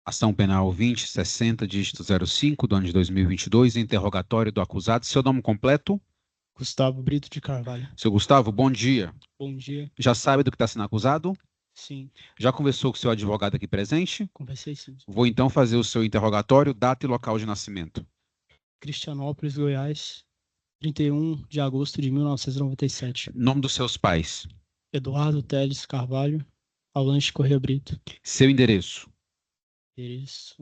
Ação Penal 2060, dígito 05, do ano de 2022, interrogatório do acusado. Seu nome completo? Gustavo Brito de Carvalho. Seu Gustavo, bom dia. Bom dia. Já sabe do que está sendo acusado? Sim. Já conversou com o seu advogado aqui presente? Conversei sim. Vou então fazer o seu interrogatório, data e local de nascimento. Cristianópolis, Goiás, 31 de agosto de 1997. Nome dos seus pais? Eduardo Teles Carvalho, Alange Corrêa Brito. Seu endereço? Endereço,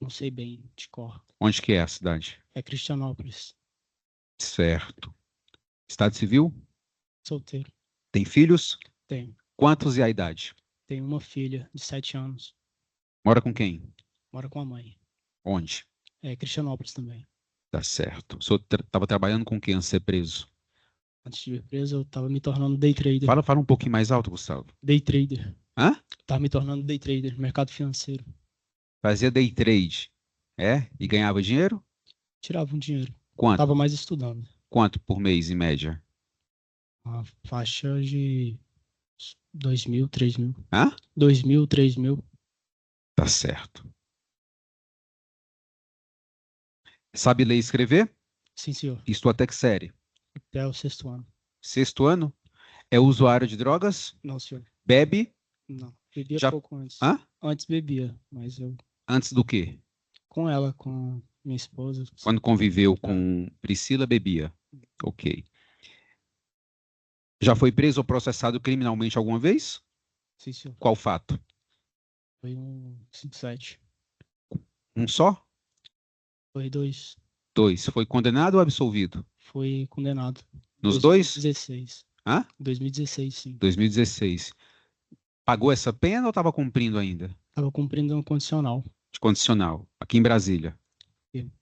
não sei bem, de cor. Onde que é a cidade? É Cristianópolis. Certo. Estado civil? Solteiro. Tem filhos? Tenho. Quantos e a idade? Tenho uma filha de 7 anos. Mora com quem? Mora com a mãe. Onde? É Cristianópolis também. Tá certo. O senhor estava trabalhando com quem antes de ser preso? Antes de vir preso, eu estava me tornando day trader. Fala um pouquinho mais alto, Gustavo. Day trader. Hã? Estava me tornando day trader, mercado financeiro. Fazia day trade. É? E ganhava dinheiro? Tirava um dinheiro. Quanto? Estava mais estudando. Quanto por mês, em média? Uma faixa de 2.000, 3.000. Hã? 2.000, 3.000. Tá certo. Sabe ler e escrever? Sim, senhor. Estou até que série? Até o 6º ano. 6º ano? É usuário de drogas? Não, senhor. Bebe? Não. Bebia Já... pouco antes. Hã? Antes bebia, mas eu... Antes do quê? Com ela, com minha esposa. Quando conviveu com Priscila, bebia. Ok. Já foi preso ou processado criminalmente alguma vez? Sim, senhor. Qual fato? Foi um 57. Um só? Foi 2. 2. Foi condenado ou absolvido? Foi condenado. Nos dois? 2016. Hã? 2016, sim. 2016. Pagou essa pena ou estava cumprindo ainda? Estava cumprindo um condicional. De condicional, aqui em Brasília. Sim.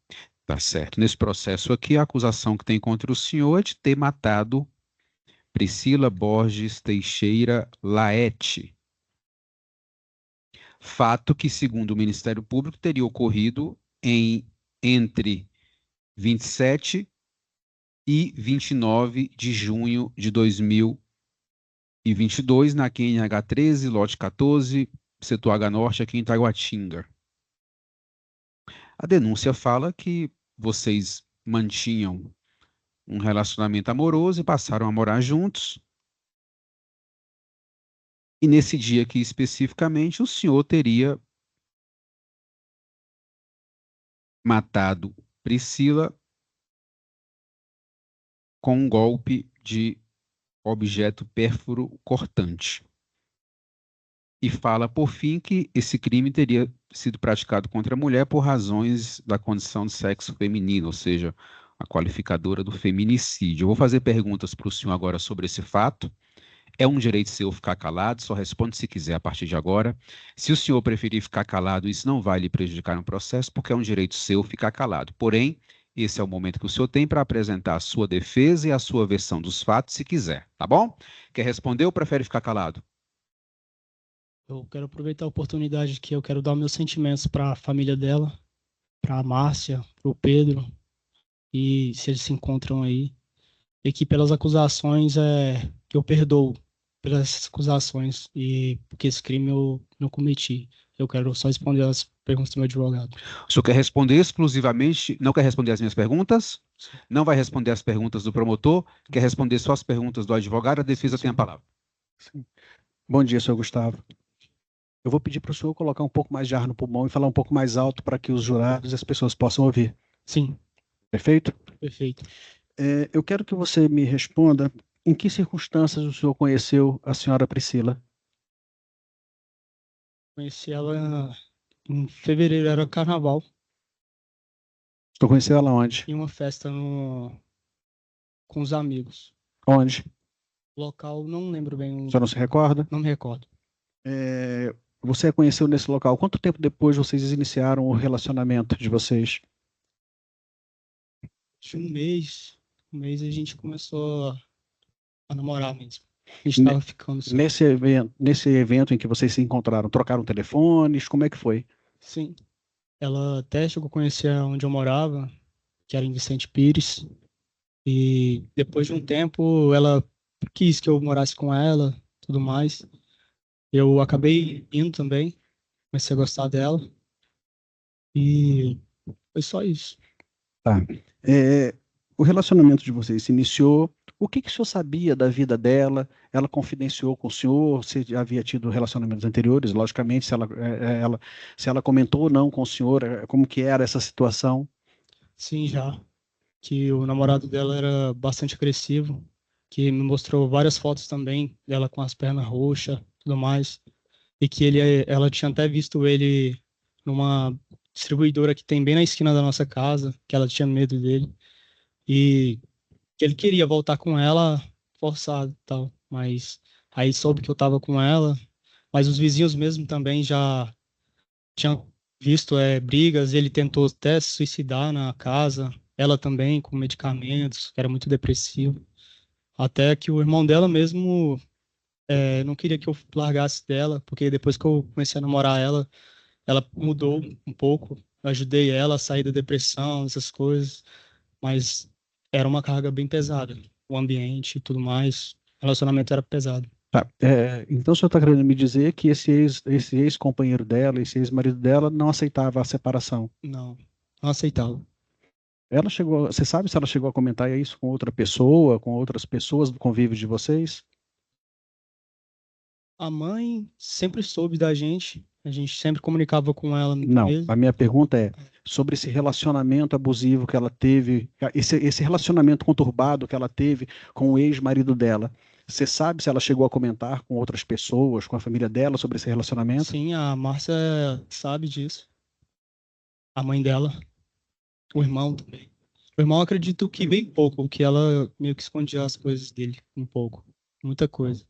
Tá certo. Nesse processo aqui, a acusação que tem contra o senhor é de ter matado Priscila Borges Teixeira Laete. Fato que, segundo o Ministério Público, teria ocorrido entre 27 e 29 de junho de 2022, na QNH 13, lote 14, setor H Norte, aqui em Taguatinga. A denúncia fala que vocês mantinham um relacionamento amoroso e passaram a morar juntos. E nesse dia aqui especificamente, o senhor teria matado Priscila com um golpe de objeto pérfuro cortante. E fala, por fim, que esse crime teria sido praticado contra a mulher por razões da condição de sexo feminino, ou seja, a qualificadora do feminicídio. Eu vou fazer perguntas para o senhor agora sobre esse fato. É um direito seu ficar calado, só responde se quiser a partir de agora. Se o senhor preferir ficar calado, isso não vai lhe prejudicar no processo, porque é um direito seu ficar calado. Porém, esse é o momento que o senhor tem para apresentar a sua defesa e a sua versão dos fatos, se quiser, tá bom? Quer responder ou prefere ficar calado? Eu quero aproveitar a oportunidade que eu quero dar meus sentimentos para a família dela, para a Márcia, para o Pedro, e se eles se encontram aí, e que pelas acusações, que eu perdoo pelas acusações, e porque esse crime eu não cometi. Eu quero só responder as perguntas do meu advogado. O senhor quer responder exclusivamente, não quer responder as minhas perguntas? Sim. Não vai responder as perguntas do promotor? Quer responder só as perguntas do advogado? A defesa tem a palavra. Sim. Bom dia, senhor Gustavo. Eu vou pedir para o senhor colocar um pouco mais de ar no pulmão e falar um pouco mais alto para que os jurados e as pessoas possam ouvir. Sim. Perfeito? Perfeito. Eu quero que você me responda em que circunstâncias o senhor conheceu a senhora Priscila? Conheci ela em fevereiro, era carnaval. O senhor conheceu ela onde? Em uma festa com os amigos. Onde? Local, não lembro bem. O senhor não se recorda? Não me recordo. Você a conheceu nesse local. Quanto tempo depois vocês iniciaram o relacionamento de vocês? De um mês a gente começou a namorar mesmo. A gente estava ficando só. Nesse evento em que vocês se encontraram, trocaram telefones, como é que foi? Sim. Ela até chegou a conhecer onde eu morava, que era em Vicente Pires. E depois de um tempo, ela quis que eu morasse com ela, tudo mais. Eu acabei indo também, comecei a gostar dela. E foi só isso. Tá. É, o relacionamento de vocês se iniciou. O que que o senhor sabia da vida dela? Ela confidenciou com o senhor? Você já havia tido relacionamentos anteriores? Logicamente, se ela comentou ou não com o senhor, como que era essa situação? Sim, já. Que o namorado dela era bastante agressivo, que me mostrou várias fotos também dela com as pernas roxas, tudo mais, e que ela tinha até visto ele numa distribuidora que tem bem na esquina da nossa casa, que ela tinha medo dele e que ele queria voltar com ela forçado, e tal, mas aí soube que eu tava com ela, mas os vizinhos mesmo também já tinham visto brigas, ele tentou até se suicidar na casa, ela também com medicamentos, era muito depressivo. Até que o irmão dela mesmo não queria que eu largasse dela, porque depois que eu comecei a namorar ela, ela mudou um pouco. Eu ajudei ela a sair da depressão, essas coisas, mas era uma carga bem pesada. O ambiente e tudo mais, o relacionamento era pesado. Tá. Então o senhor está querendo me dizer que esse ex-companheiro dela, esse ex-marido dela, não aceitava a separação? Não, não aceitava. Você sabe se ela chegou a comentar isso com outra pessoa, com outras pessoas do convívio de vocês? A mãe sempre soube da gente, a gente sempre comunicava com ela Não. mesmo. A minha pergunta é sobre esse relacionamento abusivo que ela teve, esse relacionamento conturbado que ela teve com o ex-marido dela. Você sabe se ela chegou a comentar com outras pessoas, com a família dela sobre esse relacionamento? Sim, a Márcia sabe disso. A mãe dela, o irmão também. O irmão acredito que bem pouco, que ela meio que escondia as coisas dele um pouco, muita coisa.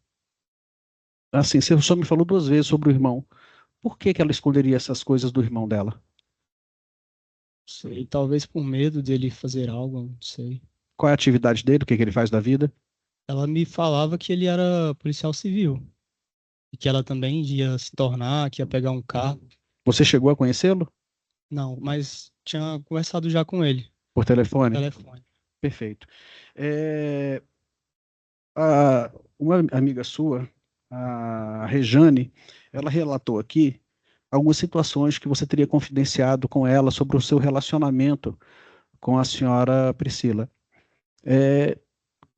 Assim, você só me falou duas vezes sobre o irmão. Por que que ela esconderia essas coisas do irmão dela? Não sei, talvez por medo dele fazer algo, não sei. Qual é a atividade dele? O que que ele faz da vida? Ela me falava que ele era policial civil e que ela também ia se tornar, que ia pegar um carro. Você chegou a conhecê-lo Não, mas tinha conversado já com ele, por por telefone? telefone. Perfeito. É, uma amiga sua, a Rejane, ela relatou aqui algumas situações que você teria confidenciado com ela sobre o seu relacionamento com a senhora Priscila. É,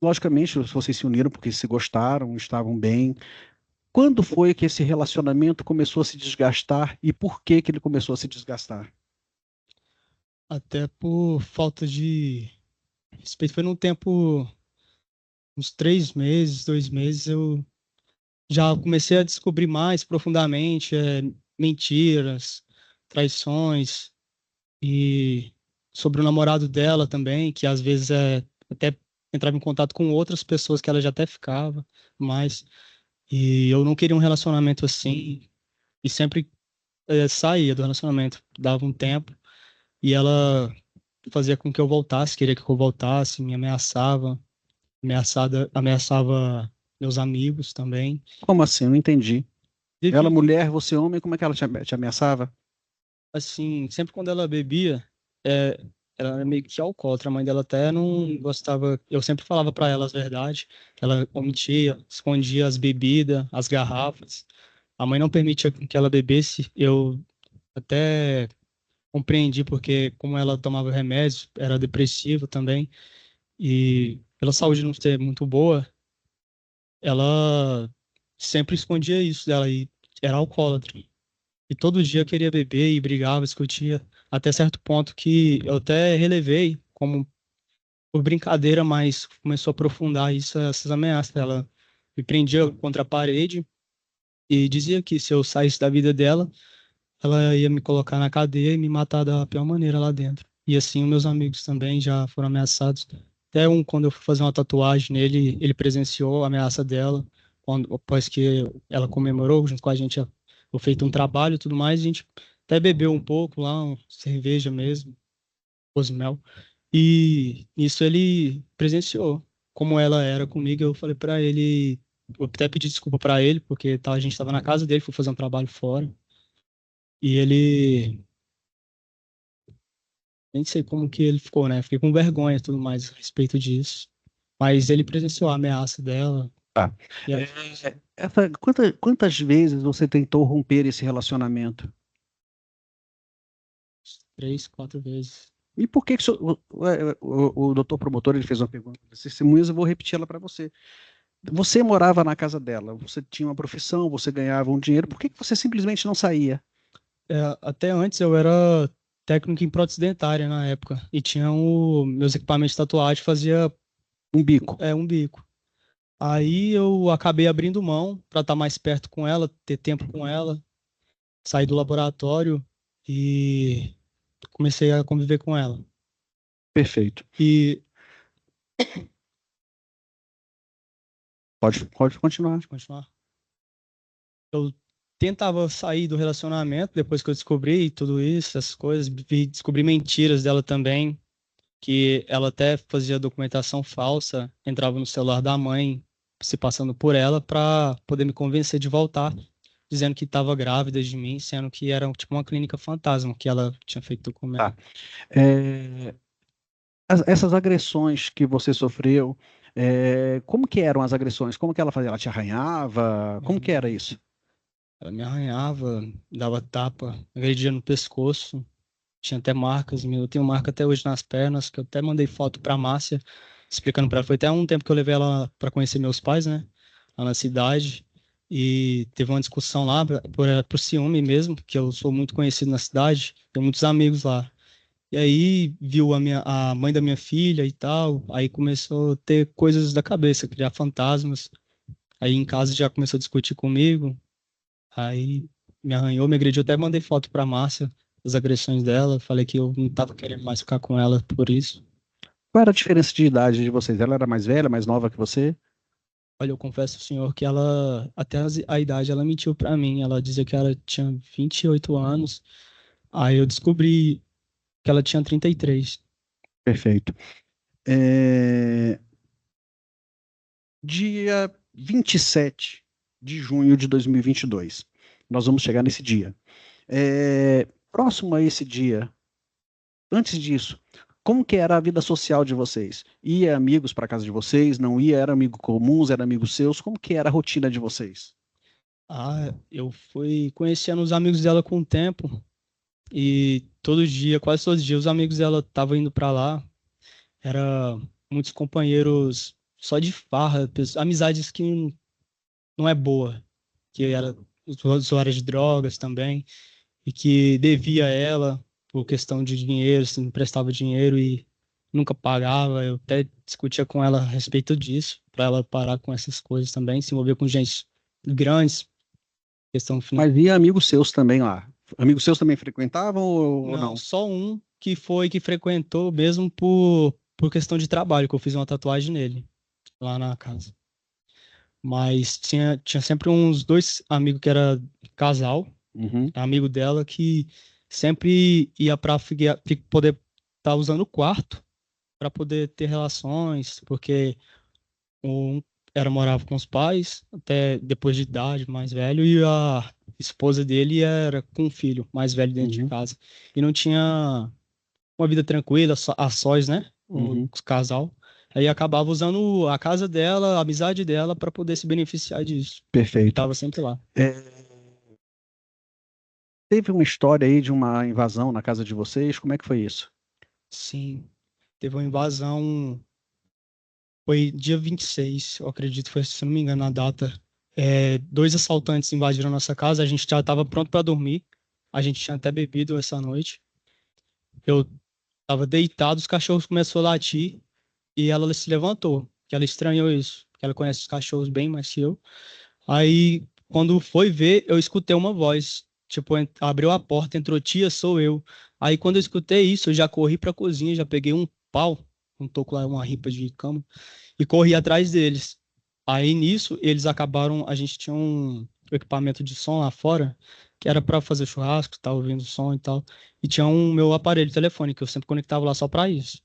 logicamente, vocês se uniram porque se gostaram, estavam bem. Quando foi que esse relacionamento começou a se desgastar e por que que ele começou a se desgastar? Até por falta de respeito. Foi num tempo, uns 3 meses, 2 meses, eu já comecei a descobrir mais profundamente mentiras, traições e sobre o namorado dela também, que às vezes até entrava em contato com outras pessoas que ela já até ficava, mas e eu não queria um relacionamento assim e sempre saía do relacionamento, dava um tempo e ela fazia com que eu voltasse, queria que eu voltasse, me ameaçava, ameaçava meus amigos também. Como assim? Eu não entendi. Ela Devido, mulher, você homem, como é que ela te ameaçava? assim, sempre quando ela bebia, é, ela era meio que alcoólatra. A mãe dela até não gostava. Eu sempre falava para ela as verdades. Ela omitia, escondia as bebidas, as garrafas. A mãe não permitia que ela bebesse. Eu até compreendi porque como ela tomava remédios, era depressiva também e pela saúde não ser muito boa, ela sempre escondia isso dela e era alcoólatra. E todo dia queria beber e brigava, discutia, até certo ponto que eu até relevei como por brincadeira, mas começou a aprofundar isso, essas ameaças. Ela me prendia contra a parede e dizia que se eu saísse da vida dela, ela ia me colocar na cadeia e me matar da pior maneira lá dentro. E assim, os meus amigos também já foram ameaçados. Até quando eu fui fazer uma tatuagem nele, ele presenciou a ameaça dela, após que ela comemorou junto com a gente o feito um trabalho e tudo mais, a gente até bebeu um pouco lá, cerveja mesmo, cozumel. E isso ele presenciou. Como ela era comigo, eu falei pra ele, eu até pedi desculpa pra ele, porque a gente tava na casa dele, fui fazer um trabalho fora. E ele, nem sei como que ele ficou, né? Fiquei com vergonha e tudo mais a respeito disso. Mas ele presenciou a ameaça dela. Tá. E É, quantas vezes você tentou romper esse relacionamento? 3, 4 vezes. E por que o doutor promotor ele fez uma pergunta testemunhas, eu vou repetir ela para você. Você morava na casa dela, você tinha uma profissão, você ganhava um dinheiro, por que você simplesmente não saía? Até antes eu era técnico em prótese dentária na época. E tinha meus equipamentos de tatuagem, fazia Um bico. um bico. Aí eu acabei abrindo mão para estar mais perto com ela, ter tempo com ela, sair do laboratório e comecei a conviver com ela. Perfeito. E Pode continuar. Pode continuar. Eu tentava sair do relacionamento depois que eu descobri tudo isso, essas coisas, descobri mentiras dela também, que ela até fazia documentação falsa, entrava no celular da mãe, se passando por ela para poder me convencer de voltar, dizendo que estava grávida de mim, sendo que era tipo uma clínica fantasma que ela tinha feito documento. Tá. Essas agressões que você sofreu, como que eram as agressões? Como que ela fazia? Ela te arranhava? Como que era isso? Ela me arranhava, dava tapa, agredia no pescoço. Tinha até marcas, eu tenho marca até hoje nas pernas, que eu até mandei foto pra Márcia, explicando pra ela. Foi até um tempo que eu levei ela pra conhecer meus pais, né? Lá na cidade. E teve uma discussão lá, por ciúme mesmo, que eu sou muito conhecido na cidade, tenho muitos amigos lá. E aí viu a mãe da minha filha e tal, aí começou a ter coisas da cabeça, criar fantasmas. Aí em casa já começou a discutir comigo, aí me arranhou, me agrediu, até mandei foto pra Márcia das agressões dela, falei que eu não tava querendo mais ficar com ela por isso. Qual era a diferença de idade de vocês? Ela era mais velha, mais nova que você? Olha, eu confesso ao senhor que ela, até a idade, ela mentiu pra mim, ela dizia que ela tinha 28 anos, aí eu descobri que ela tinha 33. Perfeito. Dia 27 de junho de 2022. Nós vamos chegar nesse dia. Próximo a esse dia, antes disso, como que era a vida social de vocês? Ia amigos para casa de vocês? Não ia? Era amigo comuns? Era amigos seus? Como que era a rotina de vocês? Eu fui conhecendo os amigos dela com o tempo e todo dia, quase todos os dias, os amigos dela estavam indo pra lá. Era muitos companheiros só de farra, amizades que não é boa, que era usuários de drogas também e que devia a ela por questão de dinheiro, se emprestava dinheiro e nunca pagava. Eu até discutia com ela a respeito disso, para ela parar com essas coisas também, se envolver com gente grandes, questão financeira. Mas ia amigos seus também lá? Amigos seus também frequentavam ou não? Só um que frequentou mesmo por questão de trabalho, que eu fiz uma tatuagem nele, lá na casa. Mas tinha sempre uns 2 amigos que era casal, Uhum. amigo dela, que sempre ia para poder estar usando o quarto para poder ter relações, porque um morava com os pais, até depois de idade, mais velho, e a esposa dele era com um filho mais velho dentro de casa. E não tinha uma vida tranquila, a sós, né? O casal. Aí acabava usando a casa dela, a amizade dela, para poder se beneficiar disso. Perfeito. Estava sempre lá. Teve uma história aí de uma invasão na casa de vocês? Como é que foi isso? Sim, teve uma invasão. Foi dia 26, eu acredito, foi, se não me engano, a data. 2 assaltantes invadiram nossa casa, a gente já estava pronto para dormir. A gente tinha até bebido essa noite. Eu estava deitado, os cachorros começaram a latir e ela se levantou, que ela estranhou isso, porque ela conhece os cachorros bem mais que eu. Aí, quando foi ver, eu escutei uma voz. Tipo, abriu a porta, entrou: tia, sou eu. Aí, quando eu escutei isso, eu já corri pra cozinha, já peguei um pau, um toco lá, uma ripa de cama, e corri atrás deles. Aí, nisso, eles acabaram. A gente tinha um equipamento de som lá fora, que era pra fazer churrasco, tava ouvindo som e tal. E tinha meu aparelho telefônico, que eu sempre conectava lá só pra isso.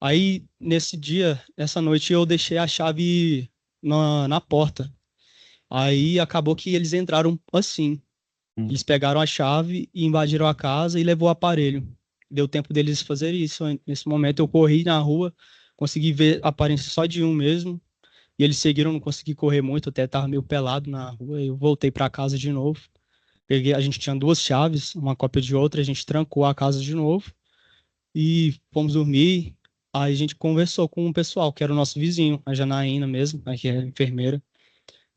Aí, nesse dia, essa noite, eu deixei a chave na porta. Aí acabou que eles entraram assim. Eles pegaram a chave e invadiram a casa e levou o aparelho. Deu tempo deles fazer isso. Nesse momento eu corri na rua, consegui ver a aparência só de um mesmo. E eles seguiram, não consegui correr muito, até tava meio pelado na rua. Eu voltei para casa de novo. A gente tinha 2 chaves, uma cópia de outra, a gente trancou a casa de novo e fomos dormir. Aí a gente conversou com o pessoal, que era o nosso vizinho, a Janaína mesmo, que é enfermeira.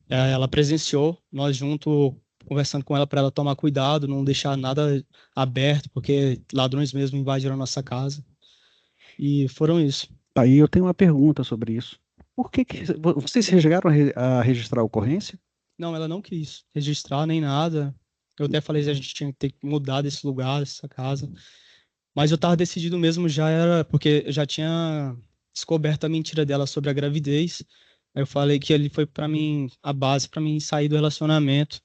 Ela presenciou, nós junto conversando com ela para ela tomar cuidado, não deixar nada aberto, porque ladrões mesmo invadiram a nossa casa. E foram isso. Aí eu tenho uma pergunta sobre isso. Por que vocês chegaram a registrar a ocorrência? Não, ela não quis registrar nem nada. Eu até falei que a gente tinha que ter que mudar desse lugar, dessa casa. Mas eu tava decidido mesmo, já era, porque eu já tinha descoberto a mentira dela sobre a gravidez. Aí eu falei que ele foi para mim a base para mim sair do relacionamento,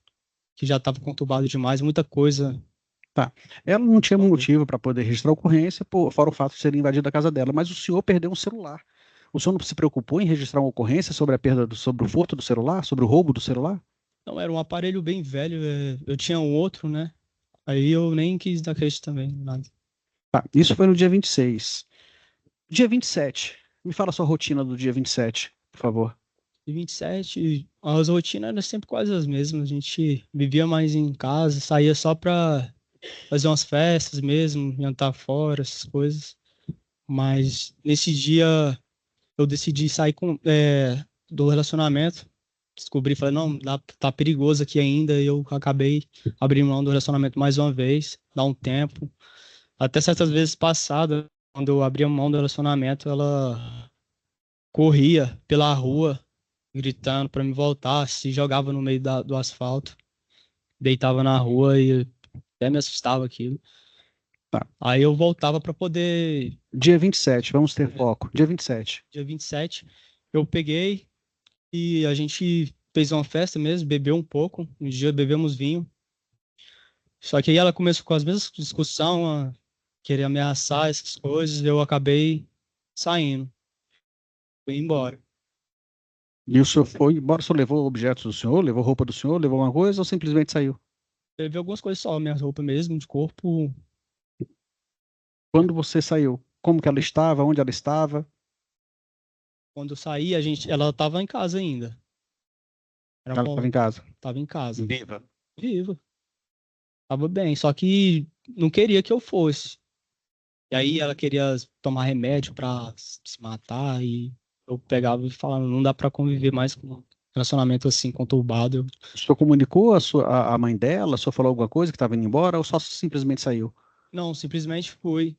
que já estava conturbado demais, muita coisa. Tá. Ela não tinha motivo para poder registrar a ocorrência, fora o fato de ser invadido a casa dela, mas o senhor perdeu um celular. O senhor não se preocupou em registrar uma ocorrência sobre a perda, sobre o furto do celular, sobre o roubo do celular? Não, era um aparelho bem velho, eu tinha um outro, né? Aí eu nem quis dar crédito também, nada. Tá. Isso foi no dia 26. Dia 27. Me fala a sua rotina do dia 27, por favor. E 27, as rotinas eram sempre quase as mesmas. A gente vivia mais em casa, saía só pra fazer umas festas mesmo, jantar fora, essas coisas. Mas nesse dia eu decidi sair do relacionamento. Descobri, falei, não, tá perigoso aqui ainda. E eu acabei abrindo mão do relacionamento mais uma vez, dá um tempo. Até certas vezes passadas, quando eu abria mão do relacionamento, ela corria pela rua, gritando para me voltar, se jogava no meio do asfalto, deitava na rua e até me assustava aquilo. Tá. Aí eu voltava para poder. Dia 27, vamos ter foco. Dia 27. Dia 27, eu peguei e a gente fez uma festa mesmo, bebeu um pouco. Um dia bebemos vinho. Só que aí ela começou com as mesmas discussões, a querer ameaçar essas coisas. Eu acabei saindo, fui embora. E o senhor foi embora, o senhor levou objetos do senhor, levou roupa do senhor, levou uma coisa ou simplesmente saiu? Levei algumas coisas só, minhas roupas mesmo, de corpo. Quando você saiu, como que ela estava, onde ela estava? Quando eu saí, ela estava em casa ainda. Ela estava em casa. Tava em casa. Viva. Viva. Tava bem, só que não queria que eu fosse. E aí ela queria tomar remédio pra se matar e eu pegava e falava, não dá pra conviver mais com um relacionamento assim conturbado. O senhor comunicou a mãe dela? O senhor falou alguma coisa que estava indo embora ou só simplesmente saiu? Não, simplesmente fui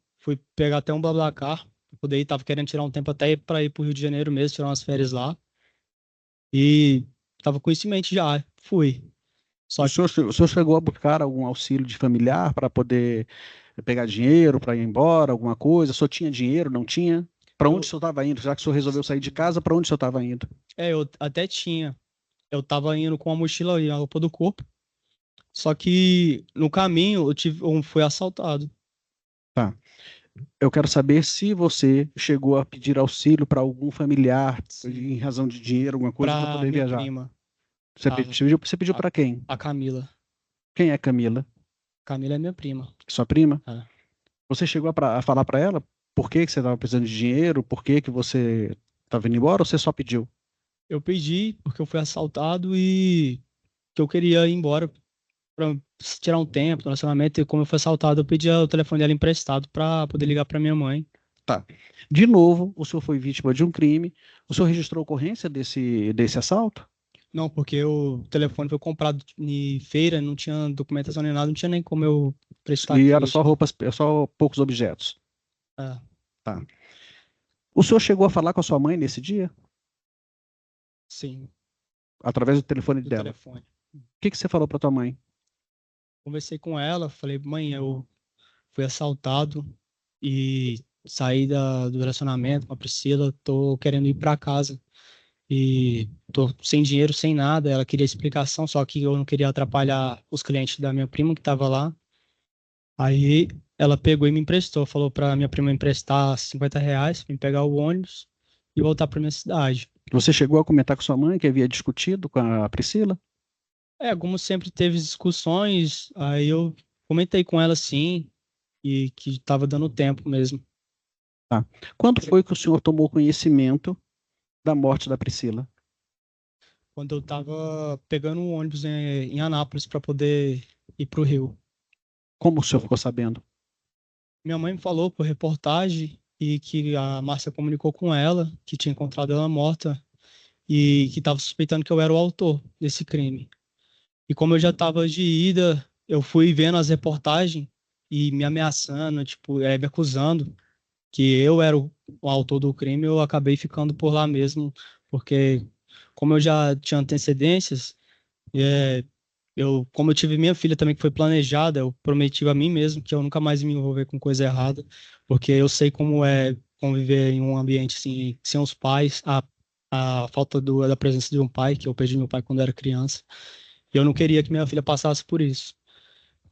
pegar até um BlaBlaCar, pra poder ir, tava querendo tirar um tempo até para ir pro Rio de Janeiro mesmo, tirar umas férias lá. E tava com isso em mente já, fui. Só O senhor chegou a buscar algum auxílio de familiar para poder pegar dinheiro, para ir embora, alguma coisa? O senhor tinha dinheiro, não tinha? Para onde o senhor estava indo? Já que o senhor resolveu sair de casa, para onde o senhor estava indo? eu até tinha. Eu tava indo com a mochila e a roupa do corpo. Só que no caminho fui assaltado. Tá. Eu quero saber se você chegou a pedir auxílio para algum familiar em razão de dinheiro, alguma coisa, para Pra poder minha viajar. prima, Você pediu para quem? a Camila. Quem é Camila? Camila é minha prima. Sua prima? É. Você chegou a falar para ela por que que você estava precisando de dinheiro, por que que você estava indo embora ou você só pediu? Eu pedi porque eu fui assaltado e que eu queria ir embora pra tirar um tempo do relacionamento. E como eu fui assaltado, eu pedi o telefone dela emprestado pra poder ligar pra minha mãe. Tá. De novo, o senhor foi vítima de um crime. O senhor registrou ocorrência desse assalto? Não, porque o telefone foi comprado em feira, não tinha documentação nem nada, não tinha nem como eu prestar E era crédito. só roupas, só poucos objetos. É, Tá. O senhor chegou a falar com a sua mãe nesse dia? sim, Através do telefone do dela. telefone. O que que você falou para tua mãe? Conversei com ela, falei, mãe, eu fui assaltado e saí do relacionamento com a Priscila, tô querendo ir para casa e tô sem dinheiro, sem nada. Ela queria explicação, só que eu não queria atrapalhar os clientes da minha prima que tava lá. Aí ela pegou e me emprestou, falou para minha prima emprestar R$ 50 pra me pegar o ônibus e voltar para minha cidade. Você chegou a comentar com sua mãe que havia discutido com a Priscila? Como sempre teve discussões, aí eu comentei com ela sim, e que tava dando tempo mesmo. Tá. Quando foi que o senhor tomou conhecimento da morte da Priscila? Quando eu tava pegando um ônibus em Anápolis para poder ir para o Rio. Como o senhor ficou sabendo? Minha mãe me falou por reportagem e que a Márcia comunicou com ela que tinha encontrado ela morta e que estava suspeitando que eu era o autor desse crime. E como eu já estava de ida, eu fui vendo as reportagens e me ameaçando, tipo, me acusando que eu era o autor do crime, eu acabei ficando por lá mesmo, porque como eu já tinha antecedências, é, como eu tive minha filha também que foi planejada, eu prometi a mim mesmo que eu nunca mais me envolver com coisa errada, porque eu sei como é conviver em um ambiente assim, sem os pais, a falta da presença de um pai, que eu perdi meu pai quando era criança, e eu não queria que minha filha passasse por isso.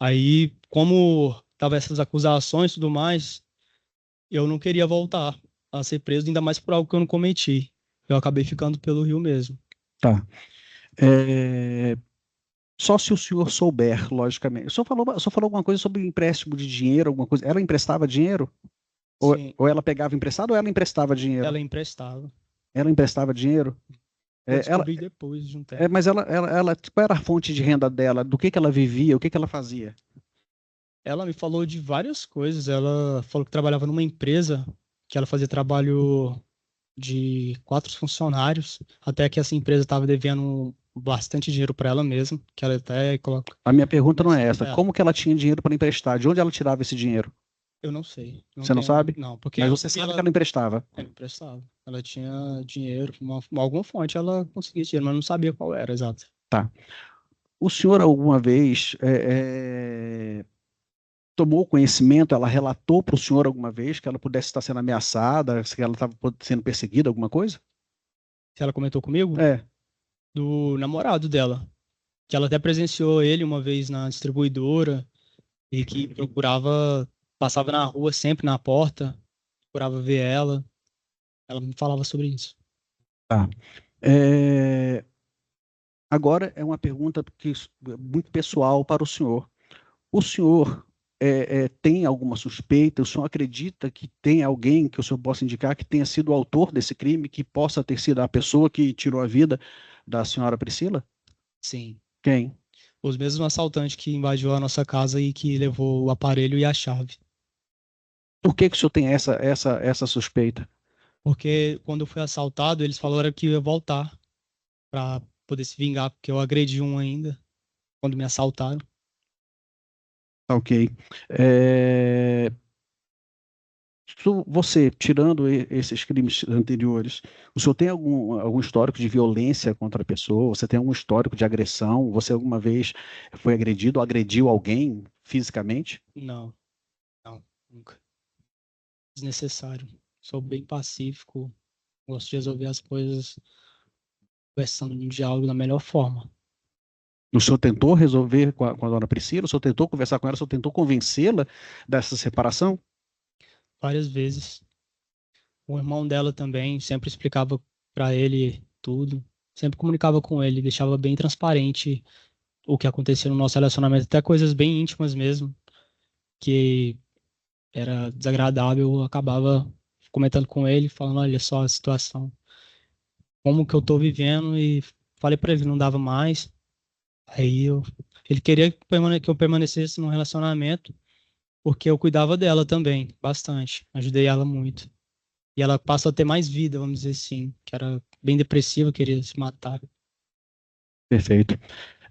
Aí, como tava essas acusações e tudo mais, eu não queria voltar a ser preso, ainda mais por algo que eu não cometi. Eu acabei ficando pelo Rio mesmo. Tá. É, Só se o senhor souber, logicamente. O senhor falou alguma coisa sobre empréstimo de dinheiro, alguma coisa. Ela emprestava dinheiro? Sim, Ou ela pegava emprestado ou ela emprestava dinheiro? ela emprestava. Ela emprestava dinheiro? Eu É, ela, descobri depois de um tempo. mas qual era a fonte de renda dela? Do que ela vivia? O que ela fazia? Ela me falou de várias coisas. Ela falou que trabalhava numa empresa, que ela fazia trabalho de 4 funcionários, até que essa empresa estava devendo bastante dinheiro para ela mesma, que ela até coloca. A minha pergunta não é essa. É, Como que ela tinha dinheiro para emprestar? De onde ela tirava esse dinheiro? eu não sei. Você não sabe? Não, porque Mas você sabe que ela emprestava. ela emprestava. Ela tinha dinheiro, alguma fonte ela conseguia dinheiro, mas não sabia qual era, exato. Tá. O senhor alguma vez tomou conhecimento, ela relatou para o senhor alguma vez que ela pudesse estar sendo ameaçada, que ela estava sendo perseguida, alguma coisa? Se ela comentou comigo, É. do namorado dela, que ela até presenciou ele uma vez na distribuidora e que procurava, passava na rua sempre na porta, procurava ver ela. Ela me falava sobre isso. Tá. É, Agora é uma pergunta muito pessoal para o senhor. O senhor tem alguma suspeita? O senhor acredita que tem alguém que o senhor possa indicar que tenha sido o autor desse crime, que possa ter sido a pessoa que tirou a vida da senhora Priscila? Sim. Quem? Os mesmos assaltantes que invadiu a nossa casa e que levou o aparelho e a chave. Por que que o senhor tem essa suspeita? Porque quando eu fui assaltado, eles falaram que eu ia voltar para poder se vingar, porque eu agredi um ainda quando me assaltaram. Tá, ok. É, Você, tirando esses crimes anteriores, o senhor tem algum histórico de violência contra a pessoa? Você tem algum histórico de agressão? Você alguma vez foi agredido ou agrediu alguém fisicamente? Não, não, nunca. Desnecessário. Sou bem pacífico, gosto de resolver as coisas conversando no diálogo da melhor forma. O senhor tentou resolver com a dona Priscila? O senhor tentou conversar com ela? O senhor tentou convencê-la dessa separação? Várias vezes. O irmão dela também sempre explicava para ele tudo, sempre comunicava com ele, deixava bem transparente o que acontecia no nosso relacionamento, até coisas bem íntimas mesmo, que era desagradável, eu acabava comentando com ele, falando, olha só a situação, como que eu tô vivendo, e falei para ele que não dava mais. Ele queria que eu permanecesse no relacionamento, porque eu cuidava dela também, bastante, ajudei ela muito. E ela passou a ter mais vida, vamos dizer assim, que era bem depressiva, queria se matar. Perfeito.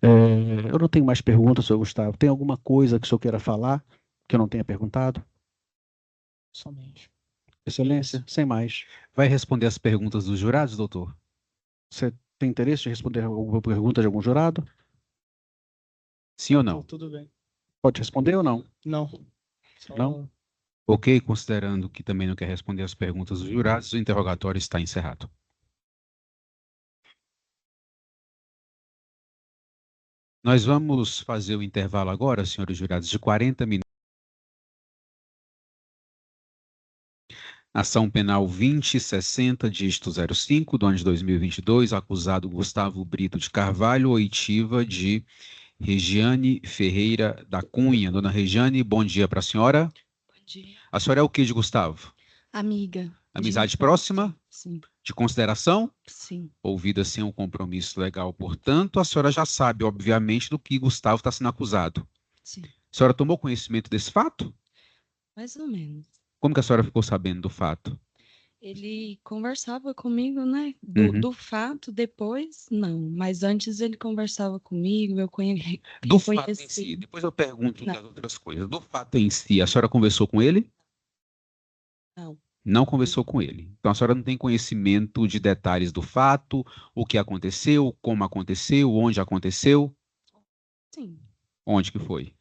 Eu não tenho mais perguntas, senhor Gustavo. Tem alguma coisa que o senhor queira falar que eu não tenha perguntado? Somente. Excelência, sem mais. Vai responder as perguntas dos jurados, doutor? Você tem interesse em responder alguma pergunta de algum jurado? Sim ou não? Tudo bem. Pode responder ou não? Não. Só... Não? Ok, considerando que também não quer responder as perguntas dos jurados, o interrogatório está encerrado. Nós vamos fazer o intervalo agora, senhores jurados, de 40 minutos. Ação penal 2060, dígito 05, do ano de 2022, acusado Gustavo Brito de Carvalho, oitiva de Regiane Ferreira da Cunha. Dona Regiane, bom dia para a senhora. Bom dia. A senhora é o que de Gustavo? Amiga. Amizade próxima? Sim, De consideração? sim. Ouvida sem um compromisso legal, portanto, a senhora já sabe, obviamente, do que Gustavo está sendo acusado. Sim, A senhora tomou conhecimento desse fato? mais ou menos. Como que a senhora ficou sabendo do fato? Ele conversava comigo, né? Uhum. Do fato, depois, não. Mas antes ele conversava comigo, eu Do fato em conheci. si, depois eu pergunto Não. das outras coisas. Do fato em si, a senhora conversou com ele? Não. Não conversou com ele. Então a senhora não tem conhecimento de detalhes do fato, o que aconteceu, como aconteceu, onde aconteceu, Sim, onde que foi.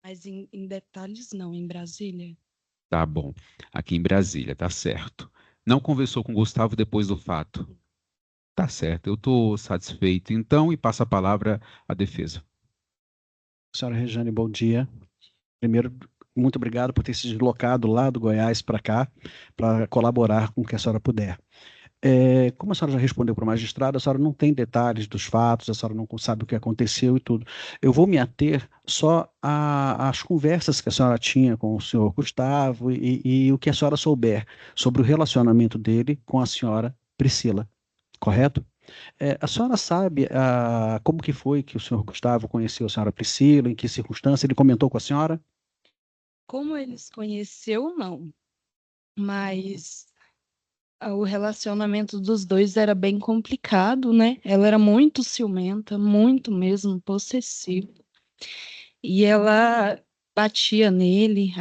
mas em detalhes não, em Brasília. Tá bom. Aqui em Brasília, tá certo. Não conversou com o Gustavo depois do fato. Tá certo, eu estou satisfeito então e passo a palavra à defesa. Senhora Rejane, bom dia. Primeiro, muito obrigado por ter se deslocado lá do Goiás para cá, para colaborar com o que a senhora puder. Como a senhora já respondeu para o magistrado, a senhora não tem detalhes dos fatos, a senhora não sabe o que aconteceu e tudo. Eu vou me ater só às conversas que a senhora tinha com o senhor Gustavo e o que a senhora souber sobre o relacionamento dele com a senhora Priscila, correto? A senhora sabe como que foi que o senhor Gustavo conheceu a senhora Priscila, em que circunstância ele comentou com a senhora? Como eles conheceu, não. Mas o relacionamento dos dois era bem complicado, né? Ela era muito ciumenta, muito mesmo, possessiva. E ela batia nele,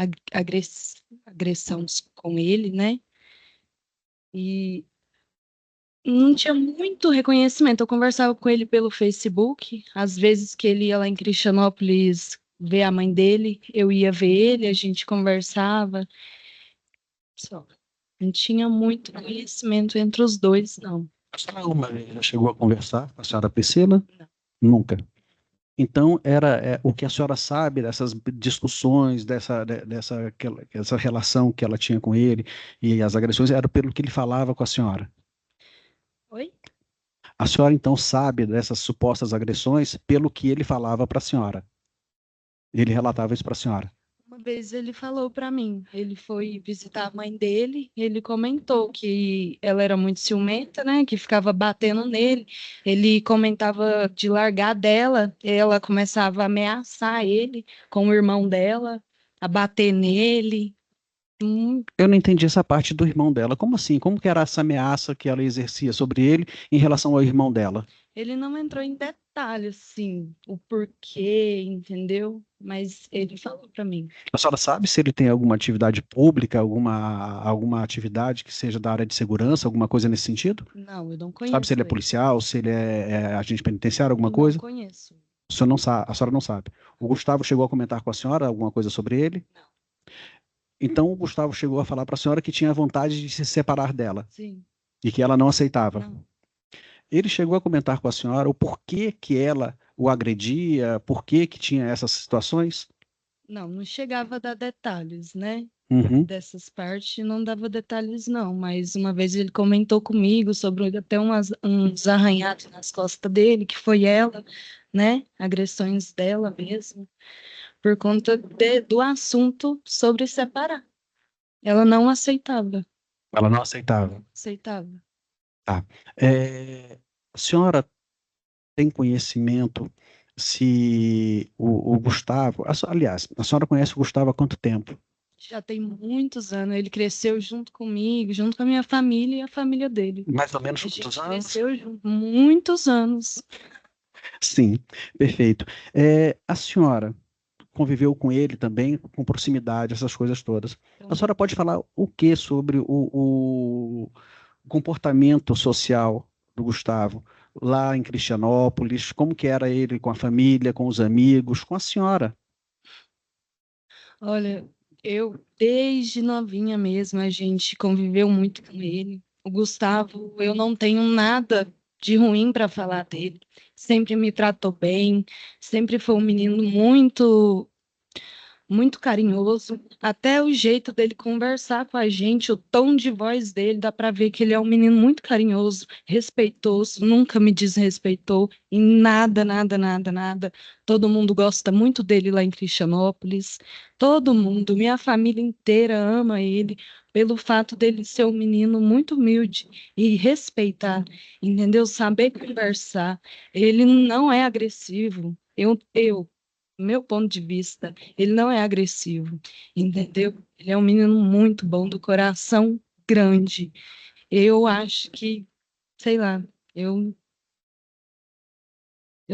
agressão com ele, né? E não tinha muito reconhecimento. Eu conversava com ele pelo Facebook. Às vezes que ele ia lá em Cristianópolis ver a mãe dele, eu ia ver ele, a gente conversava. Só. Não tinha muito conhecimento entre os dois, não. A senhora alguma vez já chegou a conversar com a senhora Priscila? Não. Nunca. Então, o que a senhora sabe dessas discussões, essa relação que ela tinha com ele e as agressões, era pelo que ele falava com a senhora. Oi? A senhora, então, sabe dessas supostas agressões pelo que ele falava para a senhora. Ele relatava isso para a senhora. Uma vez ele falou para mim, ele foi visitar a mãe dele, ele comentou que ela era muito ciumenta, né, que ficava batendo nele. Ele comentava de largar dela, ela começava a ameaçar ele com o irmão dela, a bater nele. Eu não entendi essa parte do irmão dela. Como assim? Como que era essa ameaça que ela exercia sobre ele em relação ao irmão dela? Ele não entrou em detalhes, assim, o porquê, entendeu? Mas ele falou para mim. A senhora sabe se ele tem alguma atividade pública, alguma atividade que seja da área de segurança, alguma coisa nesse sentido? Não, eu não Sabe se ele é conheço ele. policial, se ele é agente penitenciário, alguma Eu coisa? não conheço. O senhor não sabe, a senhora não sabe. O Gustavo chegou a comentar com a senhora alguma coisa sobre ele? Não. Então o Gustavo chegou a falar para a senhora que tinha vontade de se separar dela Sim. e que ela não aceitava. Não. Ele chegou a comentar com a senhora o porquê que ela o agredia, por que tinha essas situações? Não, não chegava a dar detalhes, né? Uhum. Dessas partes não dava detalhes, não. Mas uma vez ele comentou comigo sobre até uns arranhados nas costas dele, que foi ela, né? Agressões dela mesmo, por conta do assunto sobre separar. Ela não aceitava. Ela não aceitava. Aceitava. Tá. A senhora tem conhecimento se o Gustavo. Aliás, a senhora conhece o Gustavo há quanto tempo? Já tem muitos anos. Ele cresceu junto comigo, junto com a minha família e a família dele. Mais ou menos A gente quantos anos? cresceu junto muitos anos. Sim, perfeito. A senhora conviveu com ele também, com proximidade, essas coisas todas. A senhora pode falar o que sobre o comportamento social do Gustavo lá em Cristianópolis? Como que era ele com a família, com os amigos, com a senhora? Olha, eu desde novinha mesmo, a gente conviveu muito com ele. O Gustavo, eu não tenho nada de ruim para falar dele. Sempre me tratou bem, sempre foi um menino muito carinhoso. Até o jeito dele conversar com a gente, o tom de voz dele, dá para ver que ele é um menino muito carinhoso, respeitoso, nunca me desrespeitou em nada, nada, nada, nada. Todo mundo gosta muito dele lá em Cristianópolis. Todo mundo, minha família inteira ama ele pelo fato dele ser um menino muito humilde e respeitar, entendeu? Saber conversar. Ele não é agressivo. Eu meu ponto de vista, ele não é agressivo, entendeu? Ele é um menino muito bom, do coração grande. Eu acho que, sei lá, eu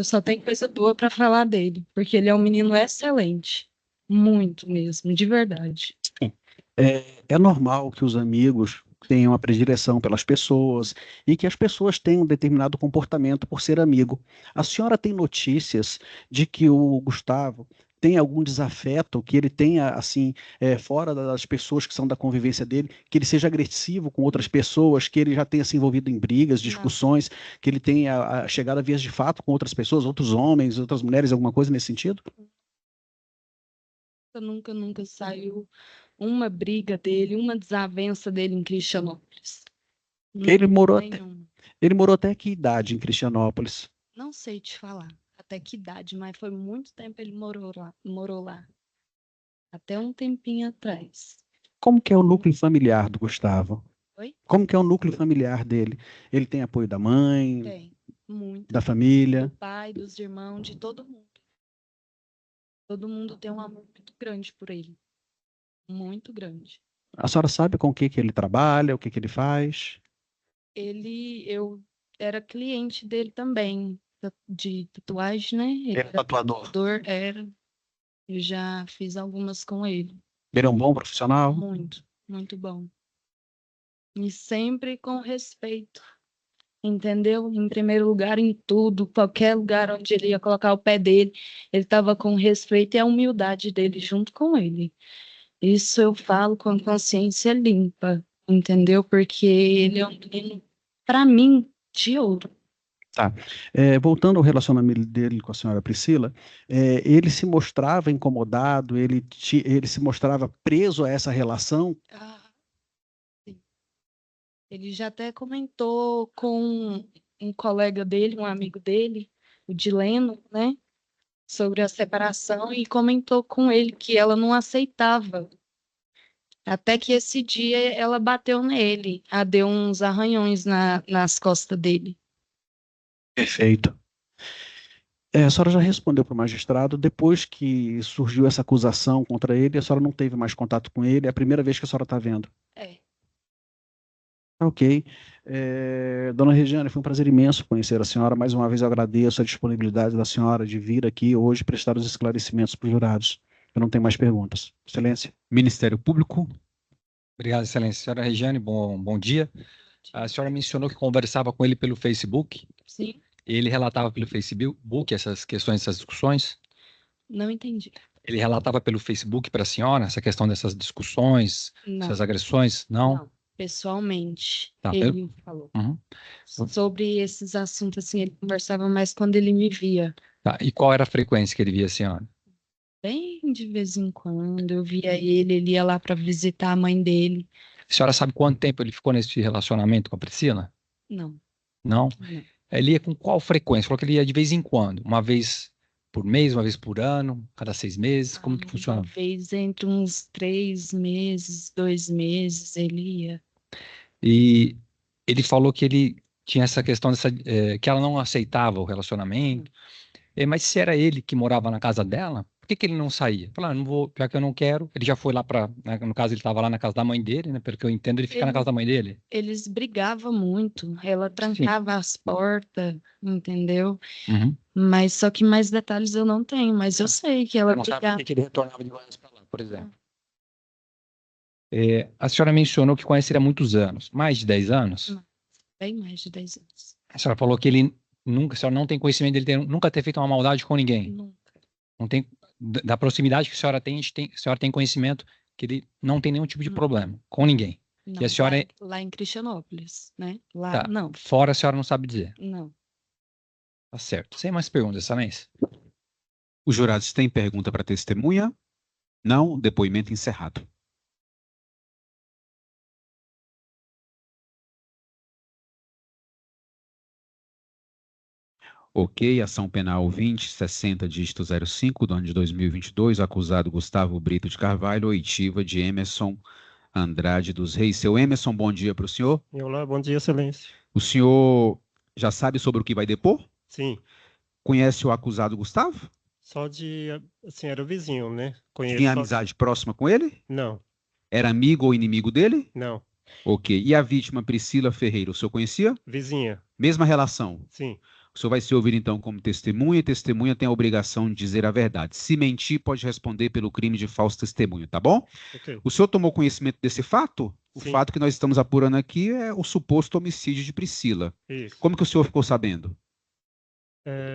só tenho coisa boa para falar dele, porque ele é um menino excelente. Muito mesmo, de verdade. É normal que os amigos tenham a predileção pelas pessoas e que as pessoas tenham um determinado comportamento por ser amigo. A senhora tem notícias de que o Gustavo tem algum desafeto, que ele tenha, assim, fora das pessoas que são da convivência dele, que ele seja agressivo com outras pessoas, que ele já tenha se envolvido em brigas, Não. discussões, que ele tenha chegado a vias de fato com outras pessoas, outros homens, outras mulheres, alguma coisa nesse sentido? Nunca saiu uma briga dele, uma desavença dele em Cristianópolis. Ele morou até, Nenhuma. ele morou até que idade em Cristianópolis? Não sei te falar até que idade, mas foi muito tempo ele morou lá. Até um tempinho atrás. Como que é o núcleo familiar do Gustavo? Oi? Como que é o núcleo familiar dele? Ele tem apoio da mãe, Tem. Muito. da família? Do pai, dos irmãos, de todo mundo. Todo mundo tem um amor muito grande por ele. Muito grande. A senhora sabe com o que ele trabalha, o que ele faz? Eu era cliente dele também, de tatuagem, né? Ele era tatuador, era. Eu já fiz algumas com ele. Ele é um bom profissional? Muito, muito bom. E sempre com respeito, entendeu? Em primeiro lugar, em tudo, qualquer lugar onde ele ia colocar o pé dele, ele estava com respeito e a humildade dele junto com ele. Isso eu falo com consciência limpa, entendeu? Porque ele é um menino, para mim, de ouro. Tá. Voltando ao relacionamento dele com a senhora Priscila, ele se mostrava incomodado, ele se mostrava preso a essa relação? Sim. Ele já até comentou com um colega dele, um amigo dele, o Dileno, né? Sobre a separação e comentou com ele que ela não aceitava. Até que esse dia ela bateu nele, deu uns arranhões nas costas dele. Perfeito. A senhora já respondeu para o magistrado, depois que surgiu essa acusação contra ele, a senhora não teve mais contato com ele, é a primeira vez que a senhora está vendo. É. Ok. Dona Regiane, foi um prazer imenso conhecer a senhora. Mais uma vez eu agradeço a disponibilidade da senhora de vir aqui hoje prestar os esclarecimentos para os jurados. Eu não tenho mais perguntas. Excelência. Ministério Público. Obrigado, Excelência. Senhora Regiane, bom dia. A senhora mencionou que conversava com ele pelo Facebook. Sim. Ele relatava pelo Facebook essas questões, essas discussões? Não entendi. Ele relatava pelo Facebook para a senhora essa questão dessas discussões, Não. essas agressões? Não? Não. Pessoalmente, Tá, ele falou. Uhum. Sobre esses assuntos, assim, ele conversava mais quando ele me via. Tá. E qual era a frequência que ele via a senhora? Bem de vez em quando eu via ele ia lá para visitar a mãe dele. A senhora sabe quanto tempo ele ficou nesse relacionamento com a Priscila? Não. Não? Não. Ele ia com qual frequência? Falou que ele ia de vez em quando. Uma vez por mês, uma vez por ano, cada 6 meses? Como que funciona? Uma vez entre uns 3 meses, 2 meses, ele ia. E ele falou que ele tinha essa questão que ela não aceitava o relacionamento. Mas se era ele que morava na casa dela, por que ele não saía? Falou, não vou, já que eu não quero. Ele já foi lá no caso ele estava lá na casa da mãe dele, né? Pelo que eu entendo, ele fica na casa da mãe dele. Eles brigavam muito, ela trancava as portas, entendeu? Uhum. Mas só que mais detalhes eu não tenho, mas eu sei que ela Não sabe brigava. por que ele retornava de Goiás para lá, por exemplo. A senhora mencionou que conhece ele há muitos anos, mais de 10 anos? Não, bem mais de 10 anos. A senhora falou que ele nunca, a senhora não tem conhecimento dele nunca ter feito uma maldade com ninguém. Nunca. Não tem, da proximidade que a senhora tem, a senhora tem conhecimento que ele não tem nenhum tipo de problema com ninguém. Não, E a senhora lá em Cristianópolis, né? Lá, tá, não. fora a senhora não sabe dizer. Não. Tá certo. Sem mais perguntas, Excelência. Os jurados têm pergunta para testemunha? Não. Depoimento encerrado. Ok, ação penal 2060, dígito 05, do ano de 2022, acusado Gustavo Brito de Carvalho, oitiva de Emerson Andrade dos Reis. Seu Emerson, bom dia para o senhor. Olá, bom dia, Excelência. O senhor já sabe sobre o que vai depor? Sim, Conhece o acusado Gustavo? Só de, assim, era vizinho, né? Conheço Tinha só... amizade próxima com ele? Não, Era amigo ou inimigo dele? não. Ok. E a vítima Priscila Ferreira, o senhor conhecia? Vizinha, Mesma relação. sim. O senhor vai se ouvir então como testemunha, e testemunha tem a obrigação de dizer a verdade. Se mentir, pode responder pelo crime de falso testemunho, tá bom? Ok. O senhor tomou conhecimento desse fato? O Sim. fato que nós estamos apurando aqui é o suposto homicídio de Priscila. Isso. Como que o senhor ficou sabendo?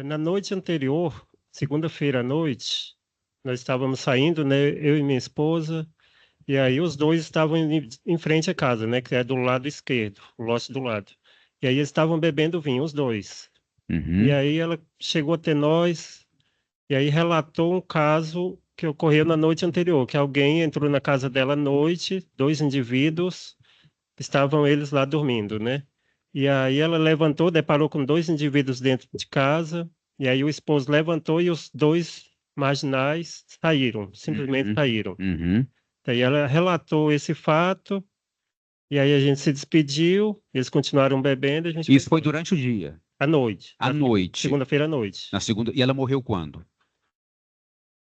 Na noite anterior, segunda-feira à noite, nós estávamos saindo, né? Eu e minha esposa, e aí os dois estavam em frente à casa, né? Que é do lado esquerdo, o lote do lado. E aí eles estavam bebendo vinho, os dois. Uhum. E aí ela chegou até nós, e aí relatou um caso que ocorreu na noite anterior, que alguém entrou na casa dela à noite, 2 indivíduos, estavam eles lá dormindo, né? E aí ela levantou, deparou com 2 indivíduos dentro de casa, e aí o esposo levantou e os 2 marginais saíram, simplesmente Uhum. saíram. Uhum. Daí ela relatou esse fato, e aí a gente se despediu, eles continuaram bebendo, a gente Isso foi durante o dia, à noite, à noite, segunda-feira à noite. na segunda. E ela morreu quando?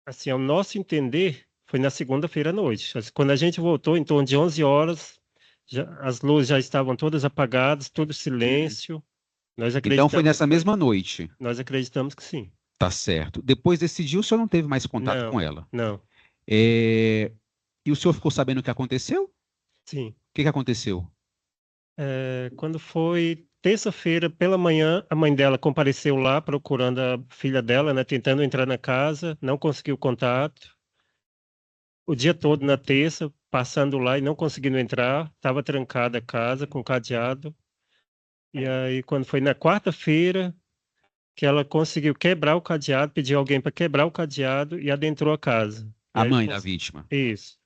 Assim, ao nosso entender, foi na segunda-feira à noite. Quando a gente voltou, em torno de 11 horas, as luzes já estavam todas apagadas, todo silêncio. Nós Então foi acreditamos nessa que foi- mesma noite. Nós acreditamos que sim. Tá certo. Depois desse dia, o senhor não teve mais contato Não, com ela. não, E o senhor ficou sabendo o que aconteceu? O sim. que aconteceu? Quando foi terça-feira pela manhã, a mãe dela compareceu lá procurando a filha dela, né, tentando entrar na casa, não conseguiu contato. O dia todo na terça, passando lá e não conseguindo entrar, estava trancada a casa com cadeado. E aí, quando foi na quarta-feira, que ela conseguiu quebrar o cadeado, pediu alguém para quebrar o cadeado e adentrou a casa. E A aí mãe ficou- da vítima. Isso.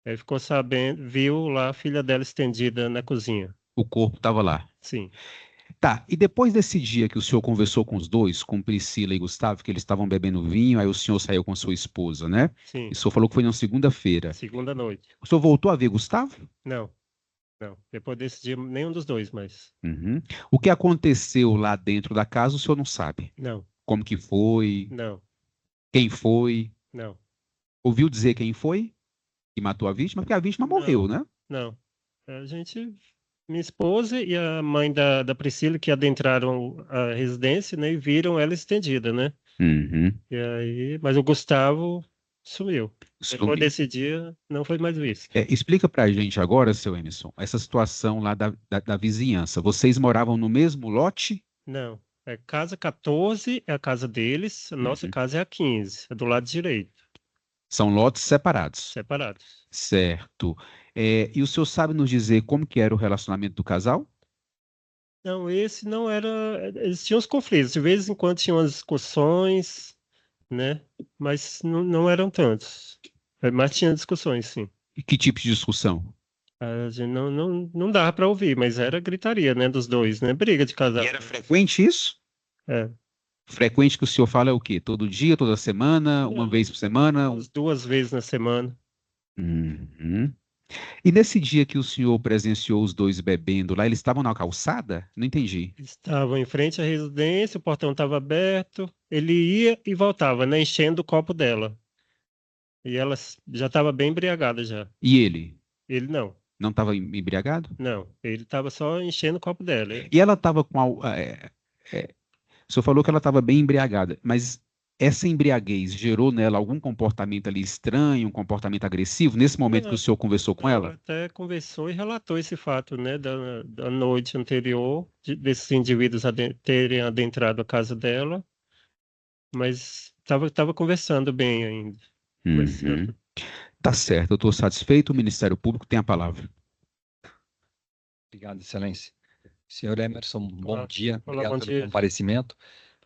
Aí ficou sabendo, viu lá a filha dela estendida na cozinha. O corpo estava lá. Sim, Tá, e depois desse dia que o senhor conversou com os dois, com Priscila e Gustavo, que eles estavam bebendo vinho, aí o senhor saiu com sua esposa, né? sim. E o senhor falou que foi na segunda-feira. Segunda noite. O senhor voltou a ver Gustavo? Não, não. Depois desse dia, nenhum dos dois, mas Uhum. O que aconteceu lá dentro da casa, o senhor não sabe. não, Como que foi? não, Quem foi? não, Ouviu dizer quem foi que matou a vítima? Porque a vítima morreu, né? não. Minha esposa e a mãe da Priscila que adentraram a residência, né, e viram ela estendida, né? Uhum. E aí, mas o Gustavo sumiu. Depois desse dia, não foi mais visto. Explica pra gente agora, seu Emerson, essa situação lá da vizinhança. Vocês moravam no mesmo lote? Não. Casa 14 é a casa deles, a nossa Uhum. casa é a 15, é do lado direito, São lotes separados. separados. Certo. E o senhor sabe nos dizer como que era o relacionamento do casal? Não, esse não era. Eles tinham os conflitos, de vez em quando tinham as discussões, né? Mas não eram tantos. Mas tinha discussões, sim. E que tipo de discussão? A gente não dava para ouvir, mas era gritaria, né, dos dois, né? Briga de casal. E era frequente isso? É. Frequente que o senhor fala é o quê? Todo dia, toda semana, uma Não, vez por semana? umas 2 vezes na semana. Uhum. E nesse dia que o senhor presenciou os dois bebendo lá, eles estavam na calçada? Não entendi. Estavam em frente à residência, o portão estava aberto, ele ia e voltava, né, enchendo o copo dela. E ela já estava bem embriagada já. E ele? Ele não, Não estava embriagado? não. Ele estava só enchendo o copo dela. E ela estava com. O senhor falou que ela estava bem embriagada, mas essa embriaguez gerou nela algum comportamento ali estranho, um comportamento agressivo, nesse momento que o Não, senhor conversou com ela ela? até conversou e relatou esse fato, né, da noite anterior, desses indivíduos terem adentrado a casa dela, mas estava conversando bem ainda. Uhum. Tá certo, eu estou satisfeito. O Ministério Público tem a palavra. Obrigado, Excelência. Senhor Emerson, bom dia. Olá, Obrigado bom pelo dia. comparecimento.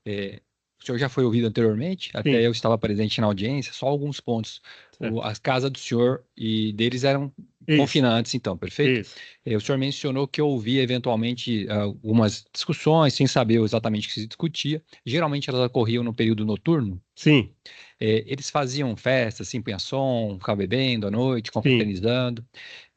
O senhor já foi ouvido anteriormente, até Sim. eu estava presente na audiência, só alguns pontos. Certo. As casas do senhor e deles eram Isso. confinantes, então, perfeito? Isso. O senhor mencionou que ouvia eventualmente algumas discussões, sem saber exatamente o que se discutia. Geralmente elas ocorriam no período noturno. Sim, Eles faziam festas, assim, punha som, ficavam bebendo à noite, confraternizando.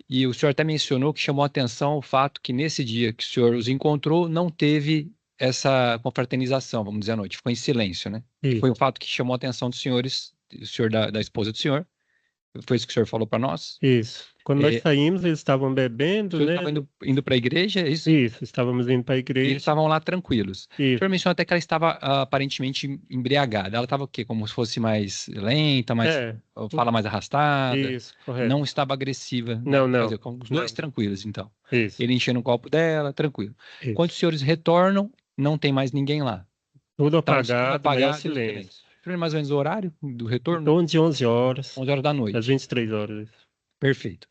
E o senhor até mencionou que chamou a atenção o fato que nesse dia que o senhor os encontrou, não teve essa confraternização, vamos dizer, à noite. Ficou em silêncio, né? Isso. Foi um fato que chamou a atenção dos senhores, o senhor da esposa do senhor. Foi isso que o senhor falou para nós? Isso. Quando nós saímos, eles estavam O bebendo, senhor né? estava indo para a igreja, é isso? Isso, estávamos indo para a E igreja. eles estavam lá tranquilos. O Isso. senhor mencionou até que ela estava aparentemente embriagada. Ela estava o quê? Como se fosse mais lenta, mais fala mais arrastada. Isso, correto. Não estava agressiva. Não, não. Quer dizer, com os dois Não. tranquilos, então. Isso. Ele enchendo o copo dela, tranquilo. Isso. Quando os senhores retornam, não tem mais ninguém lá. Tudo Tá, apagado, maior silêncio. Foi mais ou menos o horário do Em retorno? torno de 11 horas, 11 horas da noite. às 23 horas. Perfeito.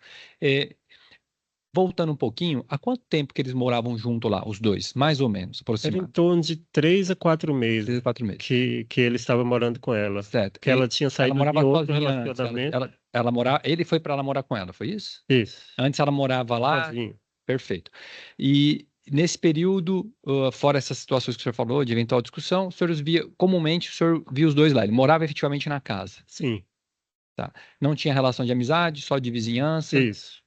Voltando um pouquinho, há quanto tempo que eles moravam junto lá, os dois? Mais ou menos, Era em aproximadamente. torno de 3 a 4 meses 3 a 4 meses. que ele estava morando com ela. Certo. Que ela tinha saído morava de outro sozinha antes. relacionamento. Ele foi para ela morar com ela, foi isso? Isso, Antes ela morava lá. sozinho. Perfeito. E nesse período, fora essas situações que o senhor falou, de eventual discussão, comumente o senhor via os dois lá. Ele morava efetivamente na casa. Sim, Não tinha relação de amizade, só de vizinhança. isso.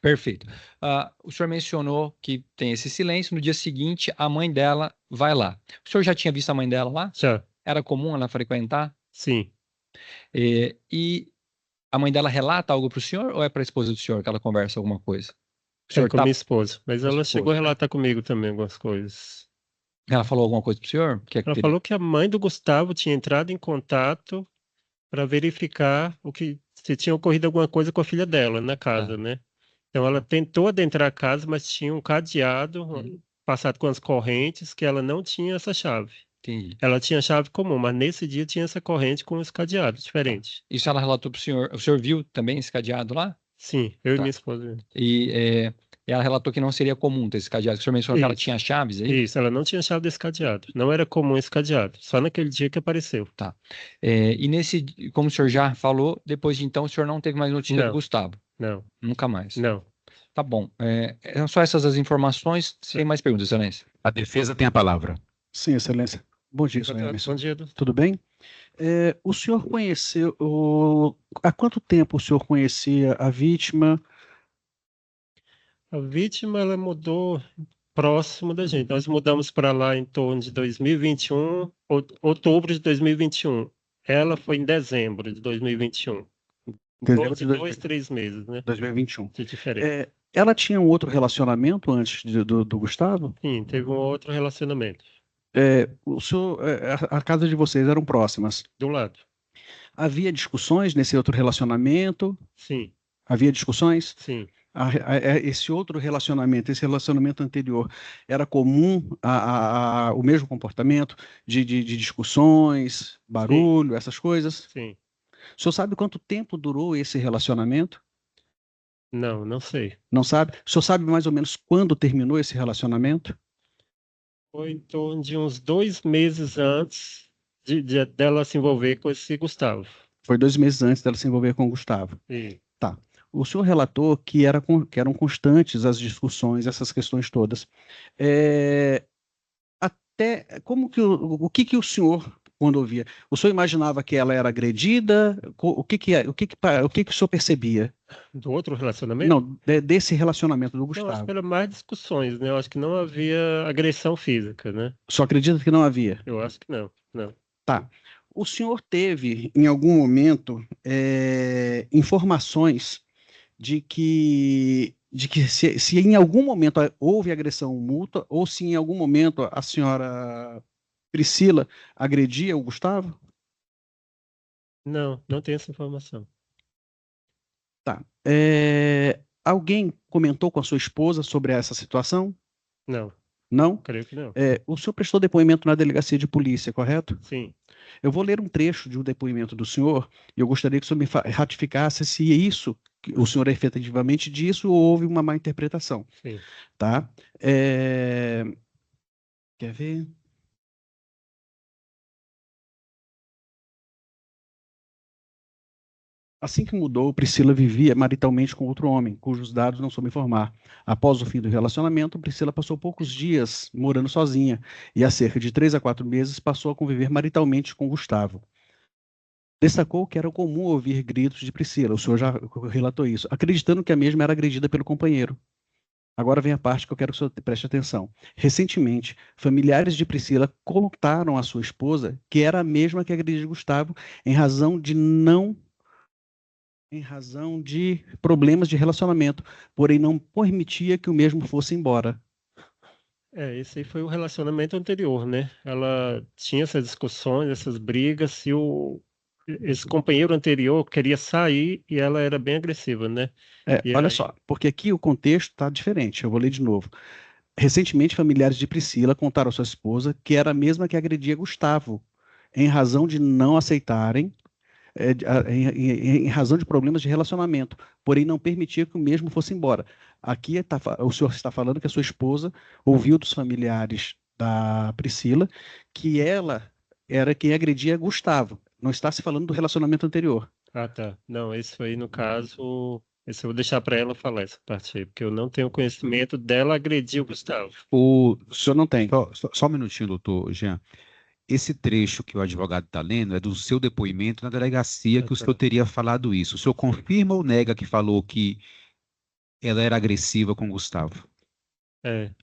Perfeito. O senhor mencionou que tem esse silêncio. No dia seguinte, a mãe dela vai lá. O senhor já tinha visto a mãe dela lá? Já, Era comum ela frequentar? sim. E a mãe dela relata algo para o senhor ou é para a esposa do senhor que ela conversa alguma coisa? O É senhor com minha esposa. Mas Com a ela sua chegou a esposa. relatar comigo também algumas coisas. Ela falou alguma coisa para o senhor? Ela falou que a mãe do Gustavo tinha entrado em contato para verificar se tinha ocorrido alguma coisa com a filha dela na casa, né? Então ela tentou adentrar a casa, mas tinha um cadeado passado com as correntes que ela não tinha essa chave. Entendi. Ela tinha chave comum, mas nesse dia tinha essa corrente com esse cadeado diferente. Isso ela relatou para o senhor. O senhor viu também esse cadeado lá? Sim, eu e Tá. minha esposa. E ela relatou que não seria comum ter esse cadeado. O senhor mencionou que ela Isso. tinha chaves aí? Isso, ela não tinha chave desse cadeado. Não era comum esse cadeado. Só naquele dia que apareceu. E como o senhor já falou, depois de então o senhor não teve mais notícia do Não. Gustavo? Não, Nunca mais? não. Tá bom. Eram só essas as informações. Sem mais perguntas, excelência. A defesa tem a palavra. Sim, excelência. Bom dia, senhor Emerson. Bom dia, doutor. Tudo bem? O senhor conheceu... Há quanto tempo o senhor conhecia a vítima? A vítima, ela mudou próximo da gente. Nós mudamos para lá em torno de 2021, outubro de 2021. Ela foi em dezembro de 2021. Dezembro De de 2, 3 meses, né? 2021. De diferença. Ela tinha um outro relacionamento antes do Gustavo? Sim, teve um outro relacionamento. O senhor, a casa de vocês eram próximas. Do lado. Havia discussões nesse outro relacionamento? Sim, Havia discussões? sim. Esse outro relacionamento, esse relacionamento anterior, era comum o mesmo comportamento de discussões, barulho, essas coisas? Sim. O senhor sabe quanto tempo durou esse relacionamento? Não sei. Não sabe? O senhor sabe mais ou menos quando terminou esse relacionamento? Foi em torno de uns 2 meses antes dela se envolver com esse Gustavo. Foi 2 meses antes dela se envolver com o Gustavo. Sim. O senhor relatou que eram constantes as discussões, essas questões todas. O que o senhor, quando ouvia, o senhor imaginava que ela era agredida? O que o senhor percebia? Do outro relacionamento? Não, desse relacionamento do Não, acho Gustavo. que era mais discussões, né? Eu acho que não havia agressão física, né? Só acredita que não havia? Eu acho que não. Tá. O senhor teve, em algum momento, informações de que se em algum momento houve agressão mútua ou se em algum momento a senhora Priscila agredia o Gustavo? Não tenho essa informação. Tá. Alguém comentou com a sua esposa sobre essa situação? Não, Não? creio que não. O senhor prestou depoimento na delegacia de polícia, correto? Sim. Eu vou ler um trecho de um depoimento do senhor e eu gostaria que o senhor me ratificasse se isso, o senhor efetivamente disse ou houve uma má interpretação. Sim. Tá? Quer ver? Assim que mudou, Priscila vivia maritalmente com outro homem, cujos dados não soube informar. Após o fim do relacionamento, Priscila passou poucos dias morando sozinha e há cerca de 3 a 4 meses passou a conviver maritalmente com Gustavo. Destacou que era comum ouvir gritos de Priscila, o senhor já relatou isso, acreditando que a mesma era agredida pelo companheiro. Agora vem a parte que eu quero que o senhor preste atenção. Recentemente, familiares de Priscila contaram à sua esposa que era a mesma que agredia Gustavo em razão de problemas de relacionamento, porém não permitia que o mesmo fosse embora. Esse aí foi o relacionamento anterior, né? Ela tinha essas discussões, essas brigas, se esse companheiro anterior queria sair e ela era bem agressiva, né? E Olha aí, só, porque aqui o contexto está diferente. Eu vou ler de novo. Recentemente, familiares de Priscila contaram à sua esposa que era a mesma que agredia Gustavo, em razão de não aceitarem, em razão de problemas de relacionamento, porém não permitia que o mesmo fosse embora. Aqui o senhor está falando que a sua esposa ouviu dos familiares da Priscila que ela era quem agredia Gustavo. Não está se falando do relacionamento anterior. tá. Não, esse aí, no caso, esse eu vou deixar para ela falar essa parte aí, porque eu não tenho conhecimento dela agredir o Gustavo. O senhor não tem. Só um minutinho, doutor Jean. Esse trecho que o advogado está lendo é do seu depoimento na delegacia que o senhor teria falado isso. O senhor confirma ou nega que falou que ela era agressiva com o Gustavo?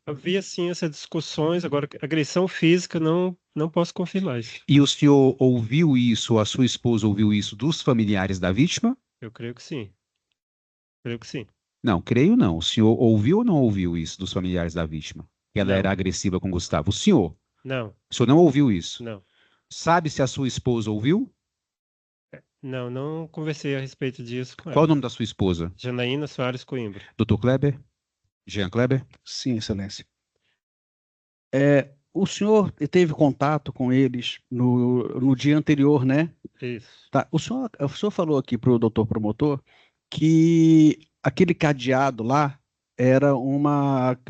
Havia sim essas discussões, agora agressão física não posso confirmar isso. E o senhor ouviu isso, ou a sua esposa ouviu isso dos familiares da vítima? Eu creio que sim. Creio que sim. Não, creio não. O senhor ouviu ou não ouviu isso dos familiares da vítima? Que ela Não. era agressiva com o Gustavo? O senhor? Não, O senhor não ouviu isso? não. Sabe se a sua esposa ouviu? Não conversei a respeito disso com Qual o ela. nome da sua esposa? Janaína Soares Coimbra. Dr. Kleber? Jean Kleber? Sim, excelência. O senhor teve contato com eles no dia anterior, né? Isso. Tá. O senhor falou aqui para o doutor promotor que aquele cadeado lá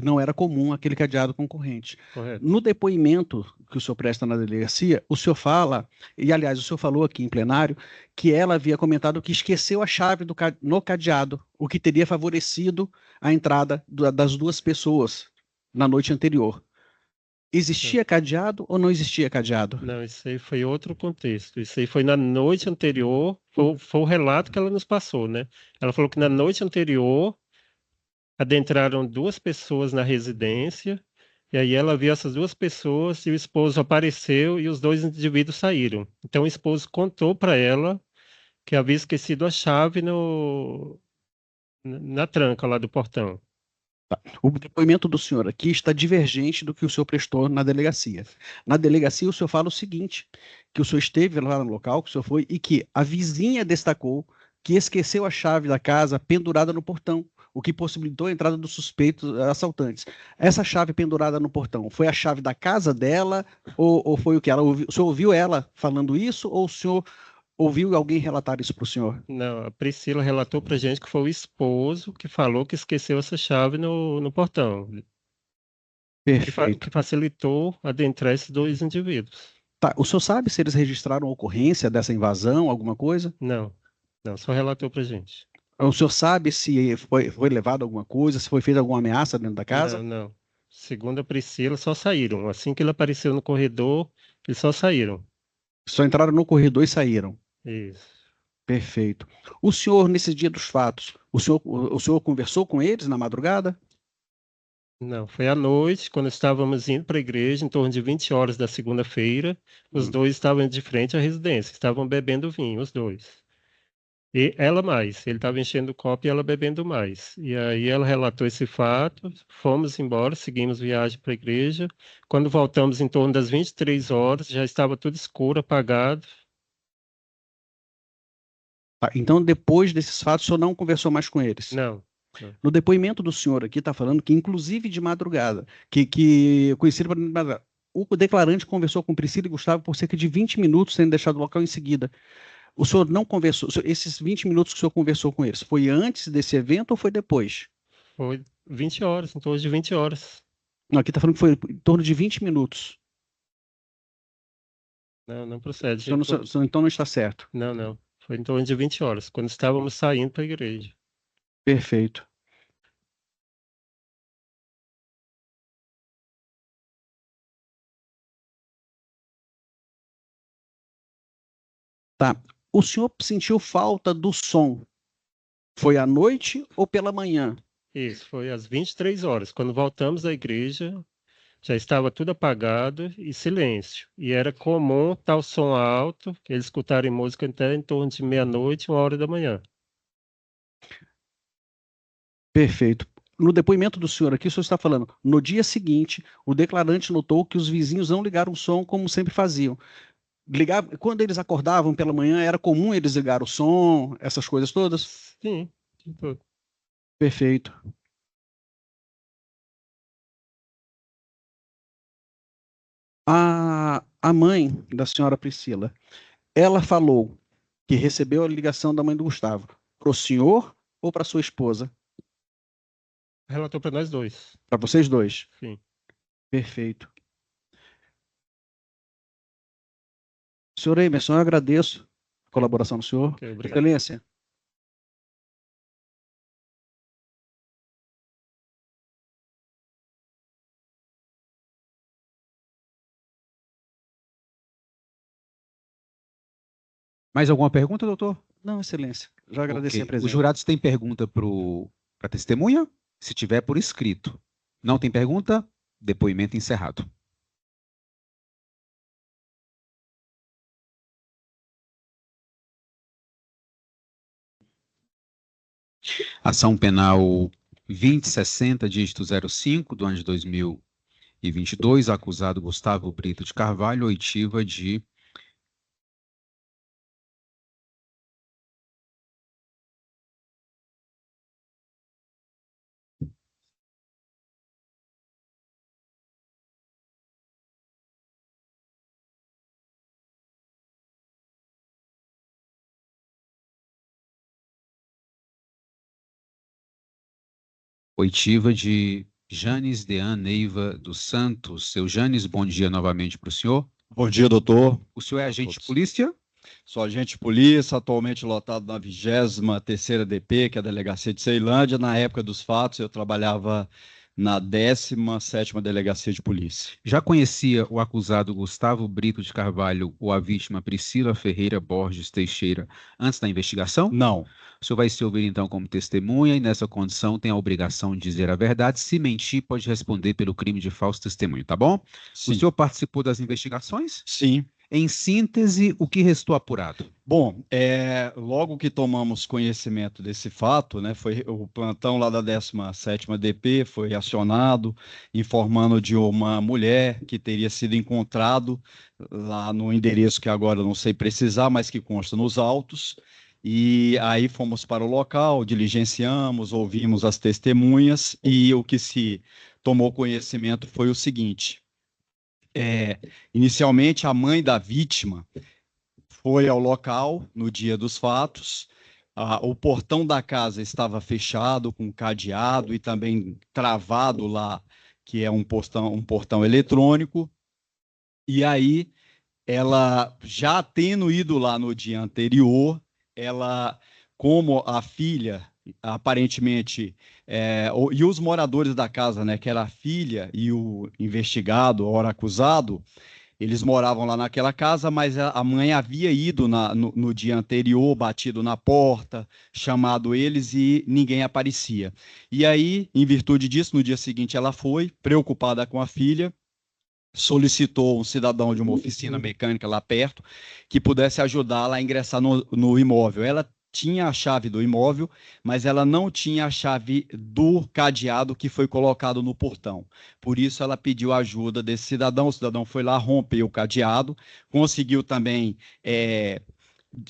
não era comum, aquele cadeado concorrente. Correto. No depoimento que o senhor presta na delegacia, o senhor fala, e aliás, o senhor falou aqui em plenário, que ela havia comentado que esqueceu a chave no cadeado, o que teria favorecido a entrada das duas pessoas na noite anterior. Existia cadeado ou não existia cadeado? Não, isso aí foi outro contexto. Isso aí foi na noite anterior, foi o relato que ela nos passou, né? Ela falou que na noite anterior adentraram duas pessoas na residência, e aí ela viu essas duas pessoas e o esposo apareceu e os dois indivíduos saíram. Então o esposo contou para ela que havia esquecido a chave na tranca lá do portão. O depoimento do senhor aqui está divergente do que o senhor prestou na delegacia. Na delegacia, o senhor fala o seguinte, que o senhor esteve lá no local, que o senhor foi, e que a vizinha destacou que esqueceu a chave da casa pendurada no portão, o que possibilitou a entrada dos suspeitos assaltantes. Essa chave pendurada no portão, foi a chave da casa dela, ou foi o que ela ouviu? O senhor ouviu ela falando isso, ou o senhor ouviu alguém relatar isso para o senhor? Não, a Priscila relatou pra gente que foi o esposo que falou que esqueceu essa chave no portão, Perfeito. que facilitou adentrar esses dois indivíduos. Tá, o senhor sabe se eles registraram a ocorrência dessa invasão, alguma coisa? Não, só relatou pra gente. O senhor sabe se foi levado alguma coisa, se foi feita alguma ameaça dentro da casa? Não. Segundo a Priscila, só saíram. Assim que ele apareceu no corredor, eles só saíram. Só entraram no corredor e saíram. Isso. Perfeito. O senhor, nesse dia dos fatos, o senhor conversou com eles na madrugada? Não, foi à noite, quando estávamos indo para a igreja, em torno de 20 horas da segunda-feira. Os dois estavam de frente à residência, estavam bebendo vinho, os dois. E ela mais, ele estava enchendo o copo e ela bebendo mais. E aí ela relatou esse fato, fomos embora, seguimos viagem para a igreja. Quando voltamos em torno das 23 horas, já estava tudo escuro, apagado. Tá, então, depois desses fatos, o senhor não conversou mais com eles? Não. No depoimento do senhor aqui, está falando que, inclusive de madrugada, que conhecido por madrugada, o declarante conversou com Priscila e Gustavo por cerca de 20 minutos, sendo deixado o local em seguida. O senhor não conversou, esses 20 minutos que o senhor conversou com eles, foi antes desse evento ou foi depois? Foi 20 horas, em torno de 20 horas. Não, aqui está falando que foi em torno de 20 minutos. Não procede. Então não está certo. Não. Foi em torno de 20 horas, quando estávamos saindo para a igreja. Perfeito. Tá. O senhor sentiu falta do som? Foi à noite ou pela manhã? Isso, foi às 23 horas. Quando voltamos à igreja, já estava tudo apagado e silêncio. E era comum estar o som alto, eles escutarem música até em torno de meia-noite, 1 hora da manhã. Perfeito. No depoimento do senhor aqui, o senhor está falando, no dia seguinte, o declarante notou que os vizinhos não ligaram o som como sempre faziam. Quando eles acordavam pela manhã, era comum eles ligar o som, essas coisas todas? Sim, tipo, Perfeito. A mãe da senhora Priscila, ela falou que recebeu a ligação da mãe do Gustavo. Para o senhor ou para sua esposa? relatou para nós dois. Para vocês dois? Sim. Perfeito. Senhor Emerson, eu agradeço a colaboração do senhor. Ok, obrigado. Excelência. Mais alguma pergunta, doutor? Não, excelência. Já agradeci Ok. a presença. Os jurados têm pergunta para a testemunha? Se tiver, por escrito. Não tem pergunta? Depoimento encerrado. Ação penal 2060, dígito 05, do ano de 2022, acusado Gustavo Brito de Carvalho, oitiva de Janes Dean Neiva dos Santos. Seu Janes, bom dia novamente para o senhor. Bom dia, doutor. O senhor é agente de polícia? Sou agente de polícia, atualmente lotado na 23ª DP, que é a Delegacia de Ceilândia. Na época dos fatos, eu trabalhava na 17ª Delegacia de Polícia. Já conhecia o acusado Gustavo Brito de Carvalho ou a vítima Priscila Ferreira Borges Teixeira antes da investigação? Não. O senhor vai se ouvir, então, como testemunha e, nessa condição, tem a obrigação de dizer a verdade. Se mentir, pode responder pelo crime de falso testemunho, tá bom? Sim. O senhor participou das investigações? Sim. Em síntese, o que restou apurado? Bom, logo que tomamos conhecimento desse fato, né, foi o plantão lá da 17ª DP foi acionado, informando de uma mulher que teria sido encontrado lá no endereço que agora eu não sei precisar, mas que consta nos autos. E aí fomos para o local, diligenciamos, ouvimos as testemunhas e o que se tomou conhecimento foi o seguinte. Inicialmente, a mãe da vítima foi ao local no dia dos fatos. O portão da casa estava fechado, com cadeado e também travado lá, que é um portão eletrônico. E aí, ela, já tendo ido lá no dia anterior, ela, como a filha, aparentemente, e os moradores da casa, né, que era a filha e o investigado, ora acusado, eles moravam lá naquela casa, mas a mãe havia ido no dia anterior, batido na porta, chamado eles e ninguém aparecia. E aí, em virtude disso, no dia seguinte ela foi, preocupada com a filha, solicitou um cidadão de uma oficina mecânica lá perto que pudesse ajudá-la a ingressar no imóvel. Ela tinha a chave do imóvel, mas ela não tinha a chave do cadeado que foi colocado no portão. Por isso, ela pediu a ajuda desse cidadão. O cidadão foi lá, rompeu o cadeado, conseguiu também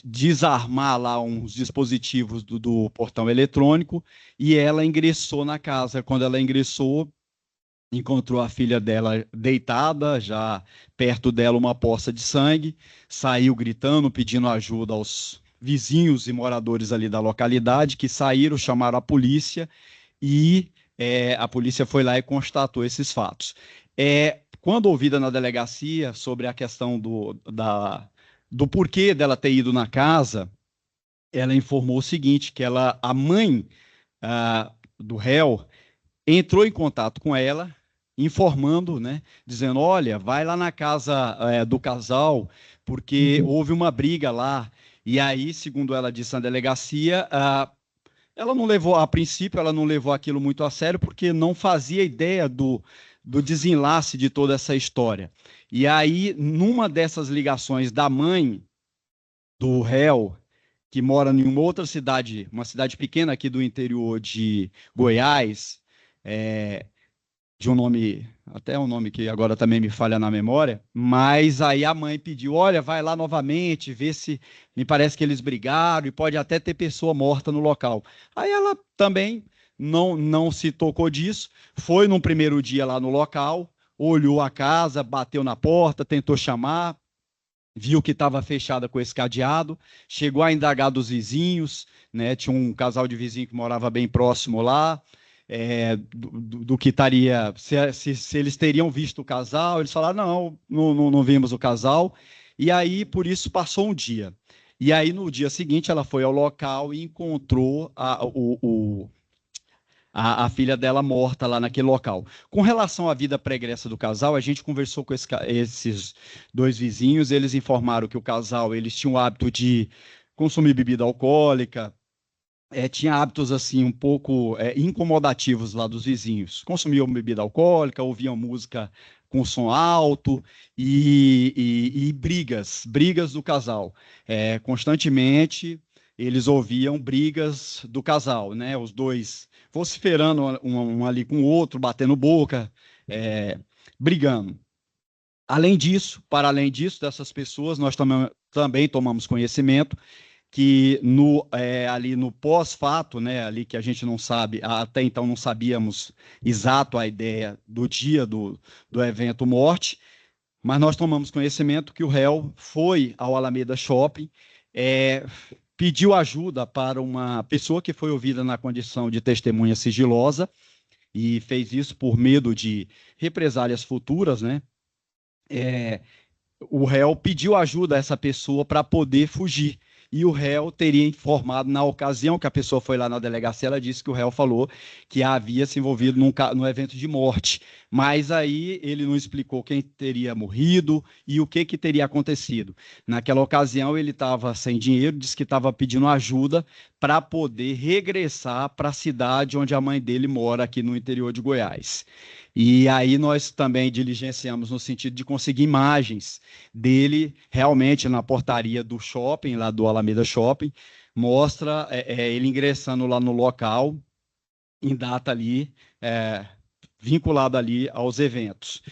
desarmar lá uns dispositivos do portão eletrônico e ela ingressou na casa. Quando ela ingressou, encontrou a filha dela deitada, já perto dela uma poça de sangue, saiu gritando, pedindo ajuda aos vizinhos e moradores ali da localidade, que saíram, chamaram a polícia e a polícia foi lá e constatou esses fatos. Quando ouvida na delegacia sobre a questão do porquê dela ter ido na casa, ela informou o seguinte, que a mãe do réu entrou em contato com ela, informando, né, dizendo, olha, vai lá na casa do casal, porque houve uma briga lá. E aí, segundo ela disse na delegacia, Ela não levou, a princípio, ela não levou aquilo muito a sério, porque não fazia ideia do desenlace de toda essa história. E aí, numa dessas ligações da mãe do réu, que mora em uma outra cidade, uma cidade pequena aqui do interior de Goiás, de um nome, até um nome que agora também me falha na memória, mas aí a mãe pediu, olha, vai lá novamente, vê se, me parece que eles brigaram e pode até ter pessoa morta no local. Aí ela também não se tocou disso, foi num primeiro dia lá no local, olhou a casa, bateu na porta, tentou chamar, viu que estava fechada com esse cadeado, chegou a indagar dos vizinhos, né? Tinha um casal de vizinho que morava bem próximo lá, do que estaria, se eles teriam visto o casal. Eles falaram, não vimos o casal, e aí por isso passou um dia. E aí no dia seguinte ela foi ao local e encontrou a filha dela morta lá naquele local. Com relação à vida pregressa do casal, a gente conversou com esses dois vizinhos, eles informaram que o casal, eles tinham o hábito de consumir bebida alcoólica, tinha hábitos assim um pouco incomodativos lá dos vizinhos. Consumiam bebida alcoólica, ouviam música com som alto e brigas do casal. Constantemente eles ouviam brigas do casal, né? Os dois vociferando um ali com o outro, batendo boca, brigando. Para além disso, dessas pessoas, nós também tomamos conhecimento que ali no pós-fato, né, ali que a gente não sabe, até então não sabíamos exato a ideia do dia do evento morte, mas nós tomamos conhecimento que o réu foi ao Alameda Shopping, pediu ajuda para uma pessoa que foi ouvida na condição de testemunha sigilosa e fez isso por medo de represálias futuras, né? O réu pediu ajuda a essa pessoa para poder fugir. E o réu teria informado, na ocasião que a pessoa foi lá na delegacia, ela disse que o réu falou que havia se envolvido num evento de morte. Mas aí ele não explicou quem teria morrido e o que teria acontecido. Naquela ocasião ele estava sem dinheiro, disse que estava pedindo ajuda para poder regressar para a cidade onde a mãe dele mora, aqui no interior de Goiás. E aí nós também diligenciamos no sentido de conseguir imagens dele realmente na portaria do shopping, lá do Alameda Shopping, mostra ele ingressando lá no local, em data ali, vinculado ali aos eventos.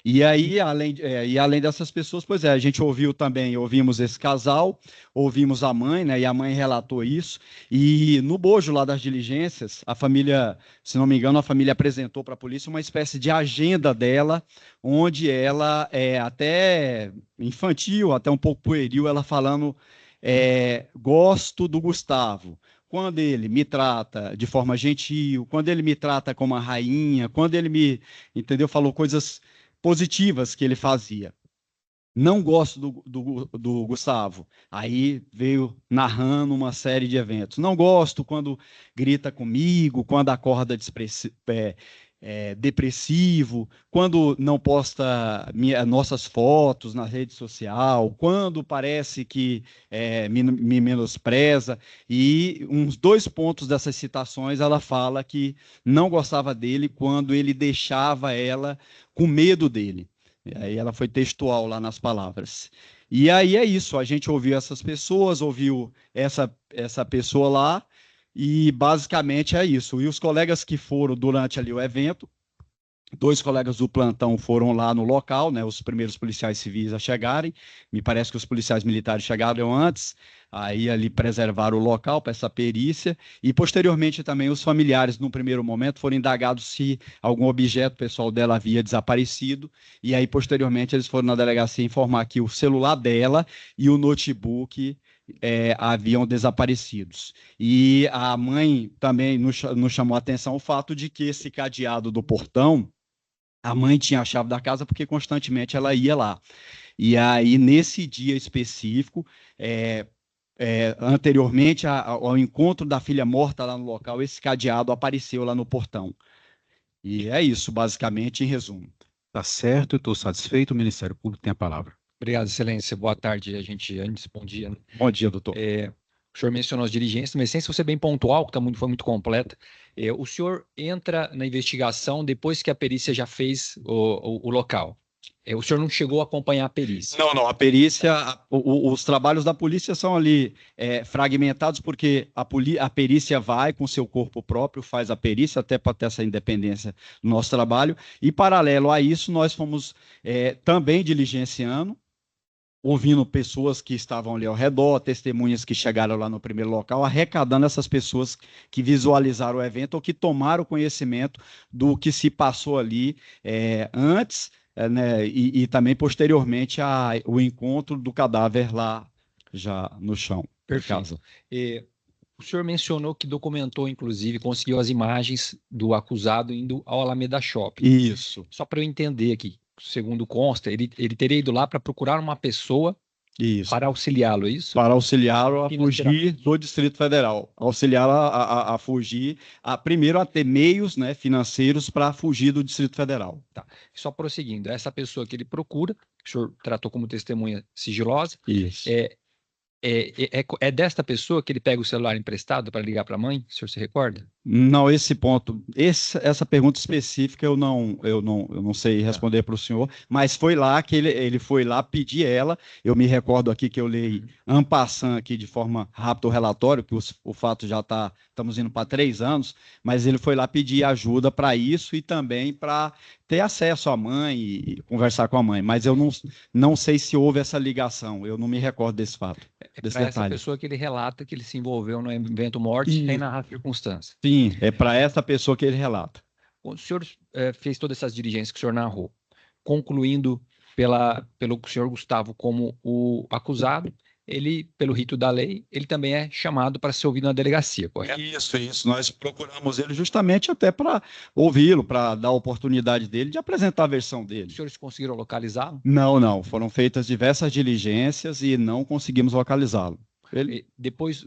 E aí, além dessas pessoas, a gente ouvimos esse casal, ouvimos a mãe, né, e a mãe relatou isso, e no bojo lá das diligências, a família, se não me engano, a família apresentou para a polícia uma espécie de agenda dela, onde ela, até infantil, até um pouco pueril, ela falando, gosto do Gustavo, quando ele me trata de forma gentil, quando ele me trata como uma rainha, quando ele me, entendeu, falou coisas positivas que ele fazia. Não gosto do Gustavo. Aí veio narrando uma série de eventos. Não gosto quando grita comigo, quando acorda depressivo, quando não posta nossas fotos na rede social, quando parece que me menospreza. E uns 2 pontos dessas citações, ela fala que não gostava dele quando ele deixava ela com medo dele. E aí ela foi textual lá nas palavras. E aí é isso, a gente ouviu essas pessoas, ouviu essa pessoa lá, e basicamente é isso. E os colegas que foram durante ali o evento, 2 colegas do plantão foram lá no local, né, os primeiros policiais civis a chegarem, me parece que os policiais militares chegaram antes, aí ali preservaram o local para essa perícia, e posteriormente também os familiares, no primeiro momento, foram indagados se algum objeto pessoal dela havia desaparecido, e aí posteriormente eles foram na delegacia informar que o celular dela e o notebook haviam desaparecidos. E a mãe também nos chamou a atenção o fato de que esse cadeado do portão, a mãe tinha a chave da casa porque constantemente ela ia lá. E aí, nesse dia específico, anteriormente ao encontro da filha morta lá no local, esse cadeado apareceu lá no portão. E é isso, basicamente, em resumo. Tá certo, estou satisfeito. O Ministério Público tem a palavra. Obrigado, Excelência. Boa tarde, bom dia. Bom dia, doutor. O senhor mencionou as diligências, mas sem ser bem pontual, que foi muito completa. O senhor entra na investigação depois que a perícia já fez o local. O senhor não chegou a acompanhar a perícia? Não, a perícia, os trabalhos da polícia são ali fragmentados, porque a perícia vai com seu corpo próprio, faz a perícia, até para ter essa independência do nosso trabalho, e paralelo a isso, nós fomos também diligenciando, ouvindo pessoas que estavam ali ao redor, testemunhas que chegaram lá no primeiro local, arrecadando essas pessoas que visualizaram o evento ou que tomaram conhecimento do que se passou ali antes, né, e também posteriormente o encontro do cadáver lá já no chão. Perfeito. O senhor mencionou que documentou, inclusive, conseguiu as imagens do acusado indo ao Alameda Shopping. Isso. Só para eu entender aqui, segundo consta, ele teria ido lá para procurar uma pessoa para auxiliá-lo, é isso? Para auxiliá-lo a fugir do Distrito Federal. Auxiliá-lo a fugir, primeiro a ter meios, né, financeiros para fugir do Distrito Federal. Tá. Só prosseguindo, essa pessoa que ele procura, que o senhor tratou como testemunha sigilosa, isso. É desta pessoa que ele pega o celular emprestado para ligar para a mãe? O senhor se recorda? Não, esse ponto, essa pergunta específica eu não sei responder para o senhor, mas foi lá que ele foi lá pedir ela. Eu me recordo aqui que eu leio en passant aqui de forma rápida o relatório, que o fato já estamos indo para 3 anos, mas ele foi lá pedir ajuda para isso e também para ter acesso à mãe e conversar com a mãe, mas eu não sei se houve essa ligação, eu não me recordo desse fato. Para essa pessoa que ele relata que ele se envolveu no evento morte sem narrar circunstâncias. Sim, é para essa pessoa que ele relata. O senhor fez todas essas diligências que o senhor narrou, concluindo pelo senhor Gustavo como o acusado, ele, pelo rito da lei, ele também é chamado para ser ouvido na delegacia, correto? Isso. Nós procuramos ele justamente até para ouvi-lo, para dar a oportunidade dele de apresentar a versão dele. Os senhores conseguiram localizá-lo? Não. Foram feitas diversas diligências e não conseguimos localizá-lo. Depois,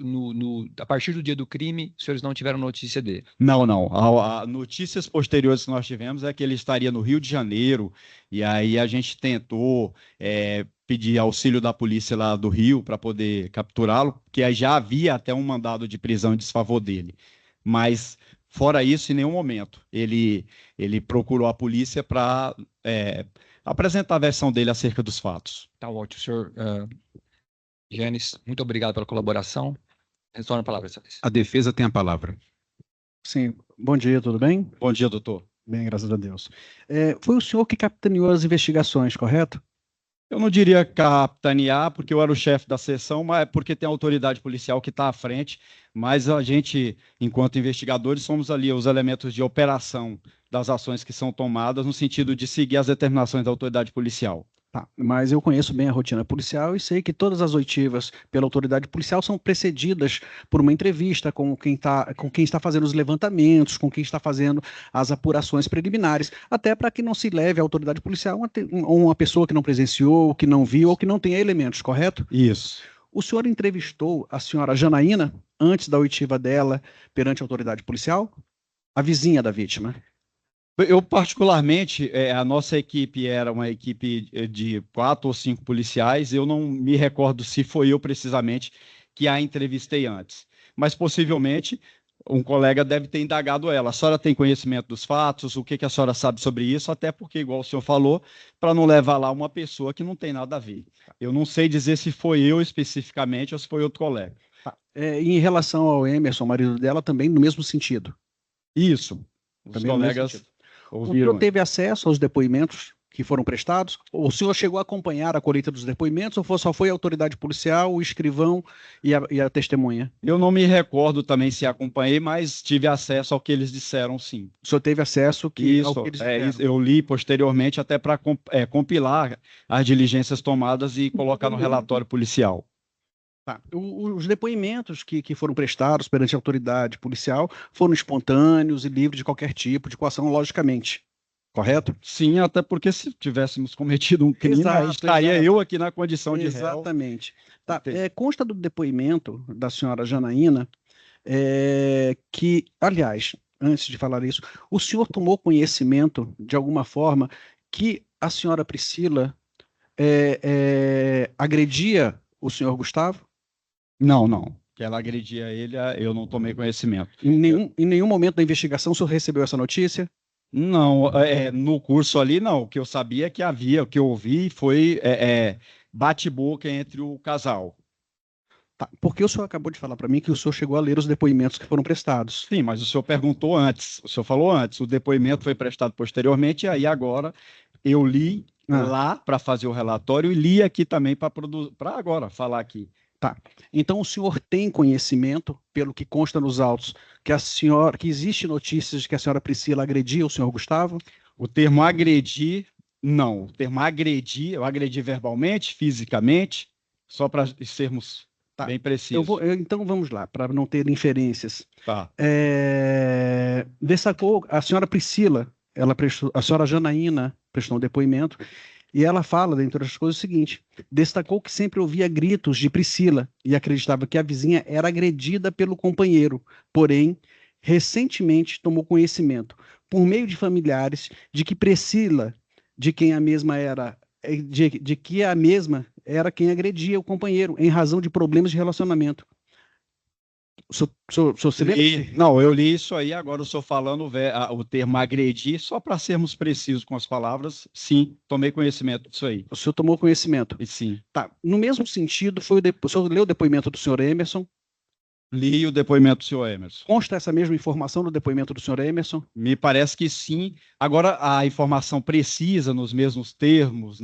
a partir do dia do crime, os senhores não tiveram notícia dele? Não. Notícias posteriores que nós tivemos é que ele estaria no Rio de Janeiro, e aí a gente tentou pedir auxílio da polícia lá do Rio para poder capturá-lo, porque já havia até um mandado de prisão em desfavor dele. Mas, fora isso, em nenhum momento ele procurou a polícia para apresentar a versão dele acerca dos fatos. Tá ótimo, senhor. Janis, muito obrigado pela colaboração. Retorno a palavra, excelência. A defesa tem a palavra. Sim. Bom dia, tudo bem? Bom dia, doutor. Bem, graças a Deus. Foi o senhor que capitaneou as investigações, correto? Eu não diria capitanear, porque eu era o chefe da seção, mas é porque tem a autoridade policial que está à frente, mas a gente, enquanto investigadores, somos ali os elementos de operação das ações que são tomadas, no sentido de seguir as determinações da autoridade policial. Tá, mas eu conheço bem a rotina policial e sei que todas as oitivas pela autoridade policial são precedidas por uma entrevista com quem está fazendo os levantamentos, com quem está fazendo as apurações preliminares, até para que não se leve à autoridade policial uma pessoa que não presenciou, que não viu ou que não tenha elementos, correto? Isso. O senhor entrevistou a senhora Janaína antes da oitiva dela perante a autoridade policial? A vizinha da vítima. Eu, particularmente, a nossa equipe era uma equipe de 4 ou 5 policiais. Eu não me recordo se foi eu, precisamente, que a entrevistei antes. Mas, possivelmente, um colega deve ter indagado ela. A senhora tem conhecimento dos fatos? O que a senhora sabe sobre isso? Até porque, igual o senhor falou, para não levar lá uma pessoa que não tem nada a ver. Eu não sei dizer se foi eu especificamente ou se foi outro colega. Em relação ao Emerson, marido dela, também no mesmo sentido? Isso. Os também colegas... O senhor teve acesso aos depoimentos que foram prestados? O senhor chegou a acompanhar a colheita dos depoimentos ou só foi a autoridade policial, o escrivão e a testemunha? Eu não me recordo também se acompanhei, mas tive acesso ao que eles disseram, sim. O senhor teve acesso ao que eles disseram? Eu li posteriormente até para compilar as diligências tomadas e colocar no relatório policial. Tá. Os depoimentos que foram prestados perante a autoridade policial foram espontâneos e livres de qualquer tipo de coação, logicamente, correto? Sim, até porque se tivéssemos cometido um crime, estaria eu aqui na condição de réu. Exatamente. Tá. Consta do depoimento da senhora Janaína que, aliás, antes de falar isso, o senhor tomou conhecimento, de alguma forma, que a senhora Priscila agredia o senhor Gustavo? Não. que ela agredia ele, eu não tomei conhecimento. Em nenhum momento da investigação o senhor recebeu essa notícia? Não, no curso ali não. O que eu sabia é que havia, o que eu ouvi foi bate-boca entre o casal. Tá, porque o senhor acabou de falar para mim que o senhor chegou a ler os depoimentos que foram prestados. Sim, mas o senhor perguntou antes, o senhor falou antes, o depoimento foi prestado posteriormente, e aí agora eu li lá para fazer o relatório e li aqui também para agora falar aqui. Tá. Então o senhor tem conhecimento, pelo que consta nos autos, que existe notícias de que a senhora Priscila agredia o senhor Gustavo? O termo agredir, não. O termo agredir, eu agredi verbalmente, fisicamente, só para sermos bem precisos. Então vamos lá, para não ter inferências. Tá. Destacou a senhora Priscila, a senhora Janaína prestou um depoimento, e ela fala, dentre outras coisas, o seguinte: destacou que sempre ouvia gritos de Priscila e acreditava que a vizinha era agredida pelo companheiro, porém, recentemente tomou conhecimento, por meio de familiares, de que Priscila, de que a mesma era quem agredia o companheiro, em razão de problemas de relacionamento. O senhor se lembra? Não, eu li isso aí, agora eu estou falando o termo agredir, só para sermos precisos com as palavras, sim, tomei conhecimento disso aí. O senhor tomou conhecimento? E sim. Tá. No mesmo sentido, o senhor leu o depoimento do senhor Emerson? Li o depoimento do senhor Emerson. Consta essa mesma informação no depoimento do senhor Emerson? Me parece que sim. Agora, a informação precisa, nos mesmos termos,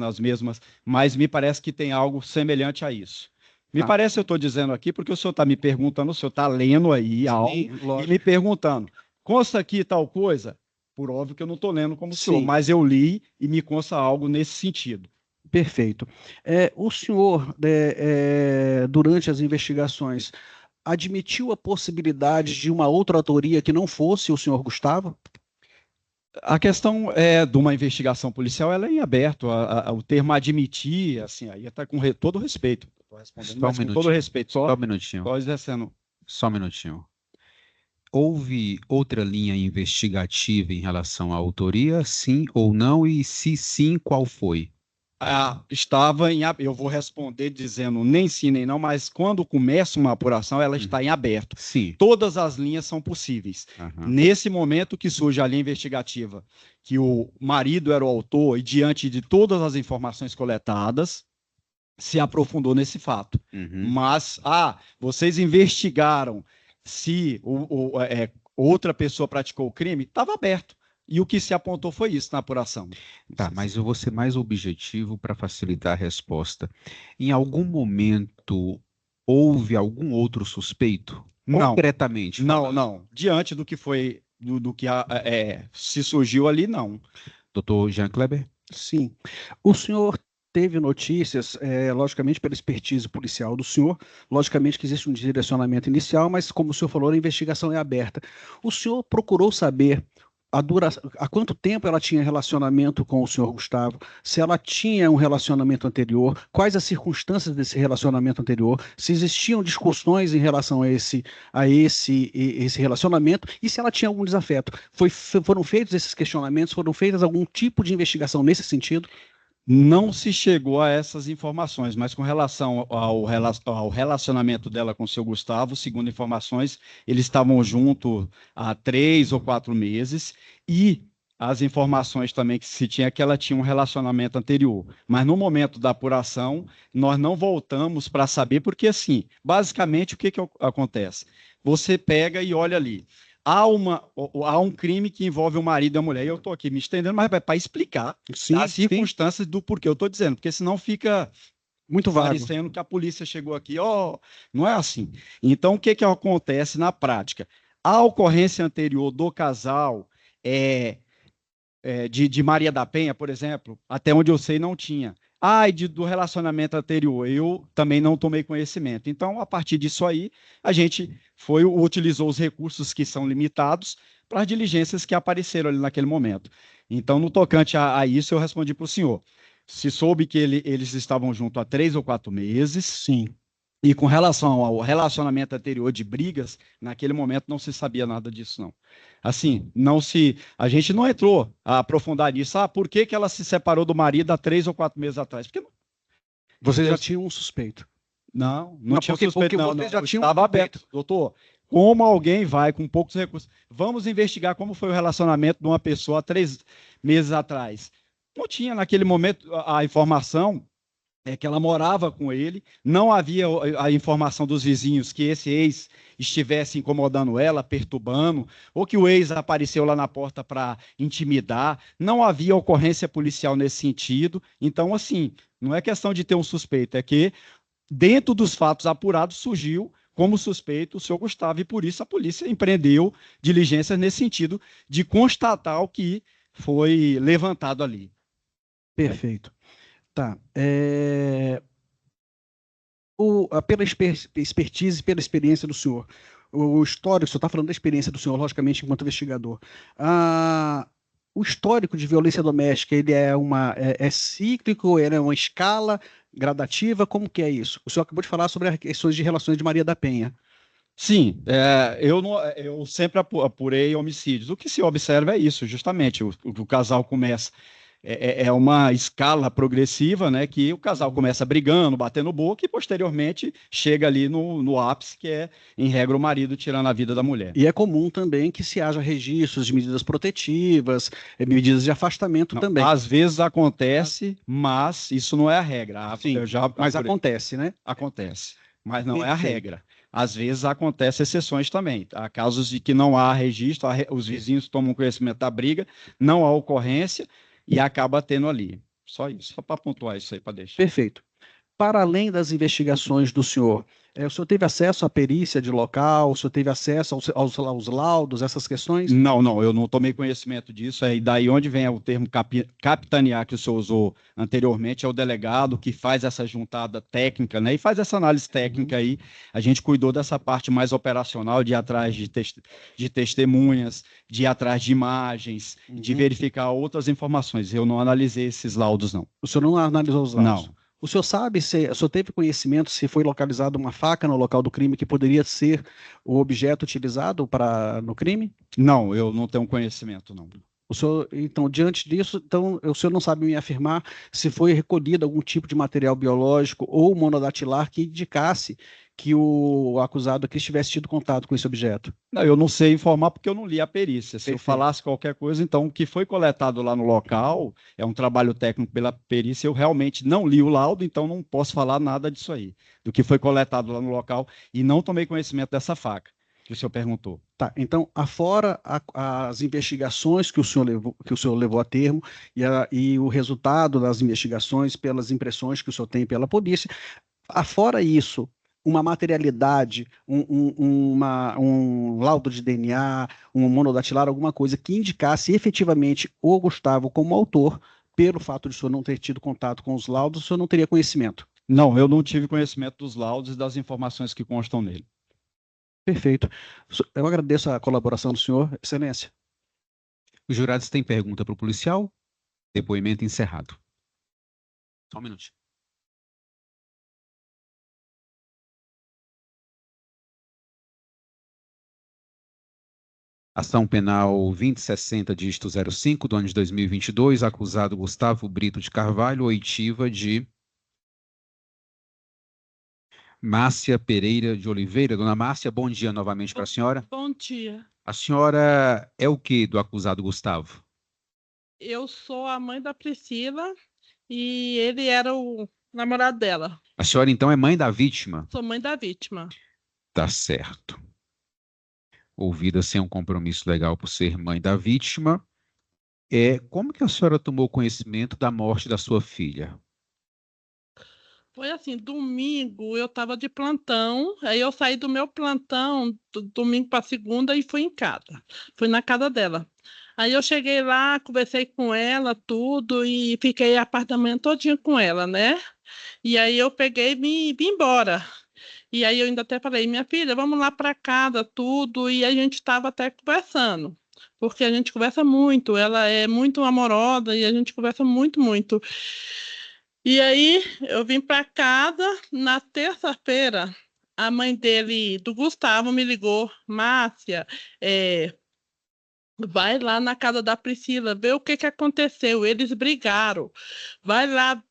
mas me parece que tem algo semelhante a isso. Me parece, eu estou dizendo aqui, porque o senhor está me perguntando, o senhor está lendo aí algo e me perguntando, consta aqui tal coisa? Por óbvio que eu não estou lendo como o senhor, mas eu li e me consta algo nesse sentido. Perfeito. O senhor, durante as investigações, admitiu a possibilidade de uma outra autoria que não fosse o senhor Gustavo? A questão de uma investigação policial, ela é em aberto. O termo admitir, assim, aí está com todo respeito. Estou respondendo, mas com todo respeito. Só um minutinho. Só um minutinho. Houve outra linha investigativa em relação à autoria, sim ou não? E se sim, qual foi? Eu vou responder dizendo nem sim nem não, mas quando começa uma apuração, ela está em aberto. Sim. Todas as linhas são possíveis. Nesse momento que surge a linha investigativa, que o marido era o autor, e diante de todas as informações coletadas, se aprofundou nesse fato. Mas, vocês investigaram se outra pessoa praticou o crime? Estava aberto. E o que se apontou foi isso na apuração. Tá, mas eu vou ser mais objetivo para facilitar a resposta. Em algum momento houve algum outro suspeito? Não. Concretamente? Não. Diante do que foi, do que se surgiu ali, não. Doutor Jean Kleber? Sim. O senhor teve notícias, logicamente, pela expertise policial do senhor, logicamente que existe um direcionamento inicial, mas como o senhor falou, a investigação é aberta. O senhor procurou saber há quanto tempo ela tinha relacionamento com o senhor Gustavo, se ela tinha um relacionamento anterior, quais as circunstâncias desse relacionamento anterior, se existiam discussões em relação a esse relacionamento e se ela tinha algum desafeto. Foram feitos esses questionamentos, foram feitas algum tipo de investigação nesse sentido? Não se chegou a essas informações, mas com relação ao relacionamento dela com o seu Gustavo, segundo informações, eles estavam juntos há 3 ou 4 meses, e as informações também que se tinha é que ela tinha um relacionamento anterior. Mas no momento da apuração, nós não voltamos para saber, porque assim, basicamente o que acontece? Você pega e olha ali. Há um crime que envolve o marido e a mulher, e eu estou aqui me estendendo, mas é para explicar as circunstâncias do porquê eu estou dizendo, porque senão fica muito vago, parecendo que a polícia chegou aqui, não é assim. Então, o que acontece na prática? A ocorrência anterior do casal, de Maria da Penha, por exemplo, até onde eu sei, não tinha. Do relacionamento anterior, eu também não tomei conhecimento. Então, a partir disso aí, a gente utilizou os recursos que são limitados para as diligências que apareceram ali naquele momento. Então, no tocante a isso, eu respondi para o senhor. Se soube que eles estavam juntos há 3 ou 4 meses. Sim. E com relação ao relacionamento anterior de brigas, naquele momento não se sabia nada disso, não. Assim, a gente não entrou a aprofundar nisso. Por que ela se separou do marido há 3 ou 4 meses atrás? Porque você já tinha um suspeito. Não Não, tinha porque suspeito, não, vocês não. já tinham Estava suspeito. aberto. Doutor, como alguém vai com poucos recursos? Vamos investigar como foi o relacionamento de uma pessoa há 3 meses atrás. Não tinha, naquele momento, a informação que ela morava com ele, não havia a informação dos vizinhos que esse ex estivesse incomodando ela, perturbando, ou que o ex apareceu lá na porta para intimidar, não havia ocorrência policial nesse sentido. Então, assim, não é questão de ter um suspeito, é que dentro dos fatos apurados surgiu como suspeito o senhor Gustavo, e por isso a polícia empreendeu diligências nesse sentido de constatar o que foi levantado ali. Perfeito. Tá. Pela expertise, pela experiência do senhor, o histórico, o senhor está falando da experiência do senhor, logicamente, enquanto investigador. O histórico de violência doméstica, ele é cíclico, ele é uma escala gradativa, como que é isso? O senhor acabou de falar sobre as questões de relações de Maria da Penha. Sim, eu sempre apurei homicídios. O que se observa é isso, justamente. O casal começa. É uma escala progressiva, né? Que o casal começa brigando, batendo boca e posteriormente chega ali no ápice, que é, em regra, o marido tirando a vida da mulher. E é comum também que se haja registros de medidas protetivas, medidas de afastamento Não, também. às vezes acontece, mas isso não é a regra. Sim, mas acontece, né? Acontece, mas não é a Perfeito. regra. Às vezes acontecem exceções também. Há casos de que não há registro, os vizinhos tomam conhecimento da briga, não há ocorrência e acaba tendo ali. Só isso, só para pontuar isso aí, para deixar. Perfeito. Para além das investigações do senhor, o senhor teve acesso à perícia de local, o senhor teve acesso aos laudos, essas questões? Não, eu não tomei conhecimento disso. E daí onde vem o termo capitanear que o senhor usou anteriormente, é o delegado que faz essa juntada técnica, né? E faz essa análise técnica aí. A gente cuidou dessa parte mais operacional, de ir atrás de testemunhas, de ir atrás de imagens, de verificar outras informações. Eu não analisei esses laudos, não. O senhor não analisou os laudos? Não. O senhor sabe o senhor teve conhecimento se foi localizada uma faca no local do crime que poderia ser o objeto utilizado no crime? Não, eu não tenho conhecimento, não. O senhor, então, diante disso, o senhor não sabe me afirmar se foi recolhido algum tipo de material biológico ou monodatilar que indicasse que o acusado aqui tivesse tido contato com esse objeto? Não, eu não sei informar porque eu não li a perícia. Se eu Perfeito. falasse qualquer coisa, então o que foi coletado lá no local é um trabalho técnico pela perícia. Eu realmente não li o laudo, então não posso falar nada disso aí, do que foi coletado lá no local, e não tomei conhecimento dessa faca que o senhor perguntou. Tá, então, afora as investigações que o senhor levou a termo e o resultado das investigações pelas impressões que o senhor tem pela polícia, afora isso, uma materialidade, um laudo de DNA, um monodatilar, alguma coisa que indicasse efetivamente o Gustavo como autor, pelo fato de o senhor não ter tido contato com os laudos, o senhor não teria conhecimento? Não, eu não tive conhecimento dos laudos e das informações que constam nele. Perfeito. Eu agradeço a colaboração do senhor, Excelência. Os jurados têm pergunta para o policial? Depoimento encerrado. Só um minutinho. Ação penal 2060, dígito 05, do ano de 2022, acusado Gustavo Brito de Carvalho, oitiva de Márcia Pereira de Oliveira. Dona Márcia, bom dia novamente para a senhora. Bom dia. A senhora é o que do acusado Gustavo? Eu sou a mãe da Priscila e ele era o namorado dela. A senhora, então, é mãe da vítima? Sou mãe da vítima. Tá certo. Ouvida sem um compromisso legal por ser mãe da vítima, como que a senhora tomou conhecimento da morte da sua filha? Foi assim, domingo eu estava de plantão, aí eu saí do meu plantão, domingo para segunda, e fui em casa. Fui na casa dela. Aí eu cheguei lá, conversei com ela, tudo, e fiquei a parte da manhã todinha com ela, né? E aí eu peguei e vim embora. E aí eu ainda até falei, minha filha, vamos lá para casa, tudo, e a gente estava até conversando, porque a gente conversa muito, ela é muito amorosa e a gente conversa muito, muito. E aí eu vim para casa, na terça-feira, a mãe dele, do Gustavo, me ligou, Márcia, Vai lá na casa da Priscila, vê o que aconteceu. Eles brigaram. Vai lá